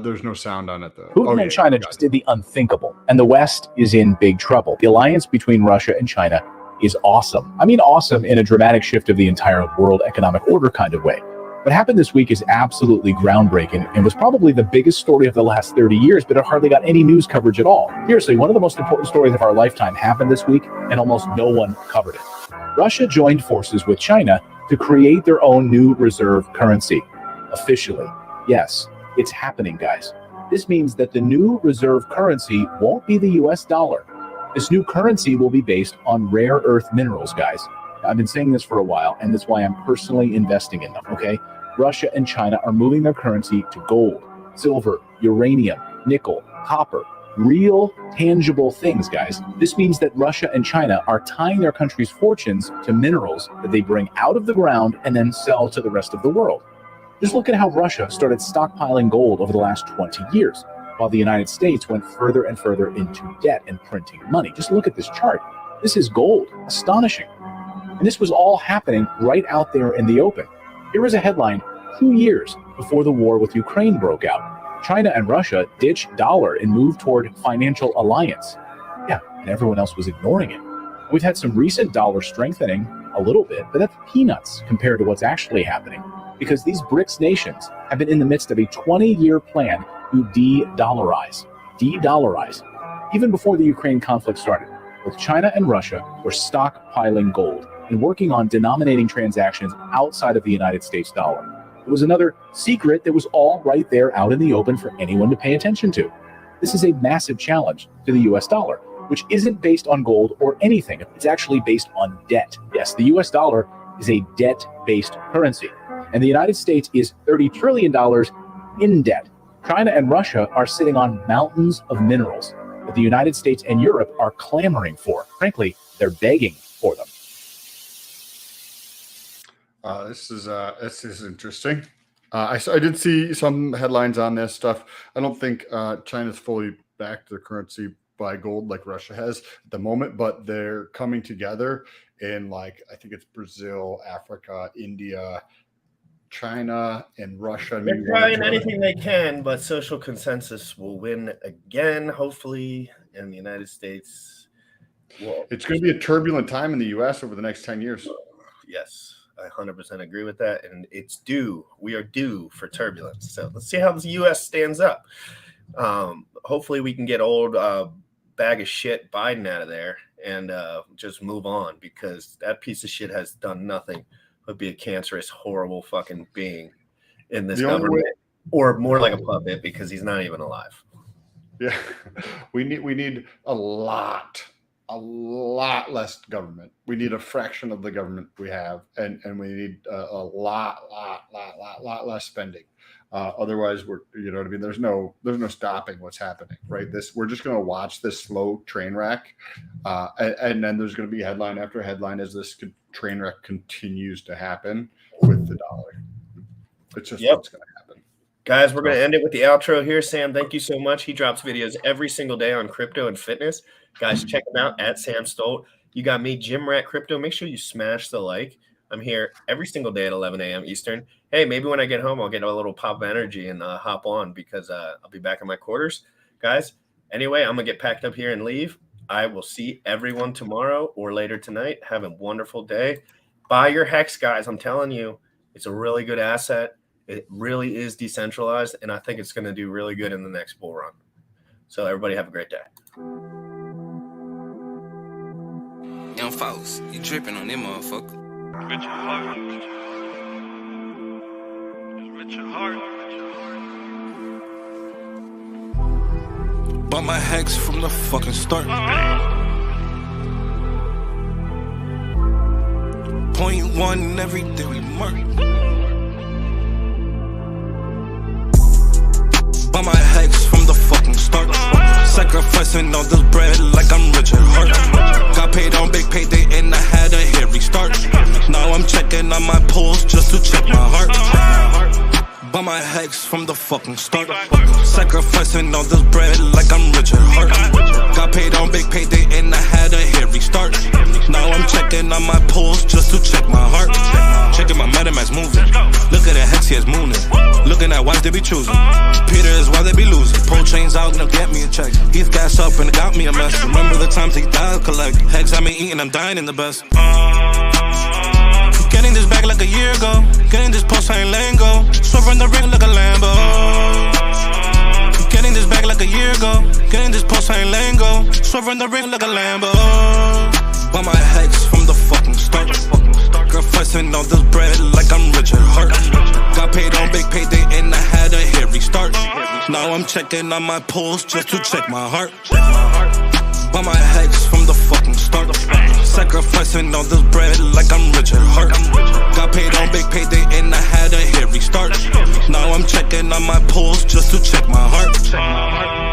There's no sound on it though. Putin and China just did the unthinkable, and the West is in big trouble. The alliance between Russia and China is awesome. I mean, awesome in a dramatic shift of the entire world economic order kind of way. What happened this week is absolutely groundbreaking and was probably the biggest story of the last 30 years, but it hardly got any news coverage at all. Seriously, one of the most important stories of our lifetime happened this week, and almost no one covered it. Russia joined forces with China to create their own new reserve currency. Officially. Yes, it's happening, guys. This means that the new reserve currency won't be the US dollar. This new currency will be based on rare earth minerals, guys. I've been saying this for a while, and that's why I'm personally investing in them, okay? Russia and China are moving their currency to gold, silver, uranium, nickel, copper, real, tangible things, guys. This means that Russia and China are tying their country's fortunes to minerals that they bring out of the ground and then sell to the rest of the world. Just look at how Russia started stockpiling gold over the last 20 years. While the United States went further and further into debt and printing money. Just look at this chart. This is gold. Astonishing. And this was all happening right out there in the open. Here was a headline 2 years before the war with Ukraine broke out. China and Russia ditched dollar and moved toward financial alliance. Yeah, and everyone else was ignoring it. We've had some recent dollar strengthening a little bit, but that's peanuts compared to what's actually happening, because these BRICS nations have been in the midst of a 20-year plan to de-dollarize. Even before the Ukraine conflict started, both China and Russia were stockpiling gold and working on denominating transactions outside of the United States dollar. It was another secret that was all right there out in the open for anyone to pay attention to. This is a massive challenge to the US dollar, which isn't based on gold or anything. It's actually based on debt. Yes, the US dollar is a debt-based currency, and the United States is $30 trillion in debt. China and Russia are sitting on mountains of minerals that the United States and Europe are clamoring for. Frankly, they're begging for them. This is interesting. I did see some headlines on this stuff. I don't think China's fully backed their currency by gold like Russia has at the moment, but they're coming together in, like, I think it's Brazil, Africa, India, China, and Russia. They're trying anything they can, but social consensus will win again, hopefully, in the United States. It's going to be a turbulent time in the U.S. over the next 10 years. Yes, I 100% agree with that, and it's due. We are due for turbulence. So let's see how the U.S. stands up. Hopefully we can get old bag of shit Biden out of there and just move on, because that piece of shit has done nothing but be a cancerous, horrible fucking being in this government, or more like a puppet, because he's not even alive. Yeah, we need a lot less government. We need a fraction of the government we have, and we need a lot less spending. Otherwise, we're, you know what I mean. There's no stopping what's happening, right? We're just going to watch this slow train wreck, and then there's going to be headline after headline as this train wreck continues to happen with the dollar. It's just what's going to happen. Guys, we're going to end it with the outro here. Sam, thank you so much. He drops videos every single day on crypto and fitness. Guys, check him out at Sam Stolt. You got me, Jim Rat Crypto. Make sure you smash the like. I'm here every single day at 11 a.m. Eastern. Hey, maybe when I get home, I'll get a little pop of energy and hop on, because I'll be back in my quarters. Guys, anyway, I'm going to get packed up here and leave. I will see everyone tomorrow or later tonight. Have a wonderful day. Buy your Hex, guys. I'm telling you, it's a really good asset. It really is decentralized, and I think it's going to do really good in the next bull run. So everybody have a great day. Young folks, you dripping on them motherfucker. Richard Hart. Richard Hart. Bought my Hex from the fucking start. Point one every day we mark. Bought my Hex from the fucking start. Sacrificing all this bread like I'm Richard Hart. Got paid on big payday and I had a hit restart. Now I'm checking on my pulse just to check my heart. Bought my Hex from the fucking start. Sacrificing all this bread like I'm Richard Hart. Got paid on big payday and I had a hit restart. Now I'm checking on my pulse just to check my heart. Checking my MetaMask moving. Look at the Hex, he is mooning. Looking at wives they be choosing. Peter is why they be losing. Pro chains out, gonna get me a check. He's gas up and it got me a mess. Remember the times he died collect. Hex I been eating, I'm dying in the best. Getting this back like a year ago. Getting this post, I ain't letting go. Swerving the ring like a Lambo. Getting this back like a year ago. Getting this post, I ain't letting go. Swerving the ring like a Lambo. Bought my Hex from the fucking start. Sacrificing all this bread like I'm Richard Hart. Got paid on big payday and I had a hit restart. Now I'm checking on my pulse just to check my heart. Bought my Hex from the fucking start. Sacrificing all this bread like I'm Richard Hart. Got paid on big payday and I had a hit restart. Now I'm checking on my pulse just to check my heart.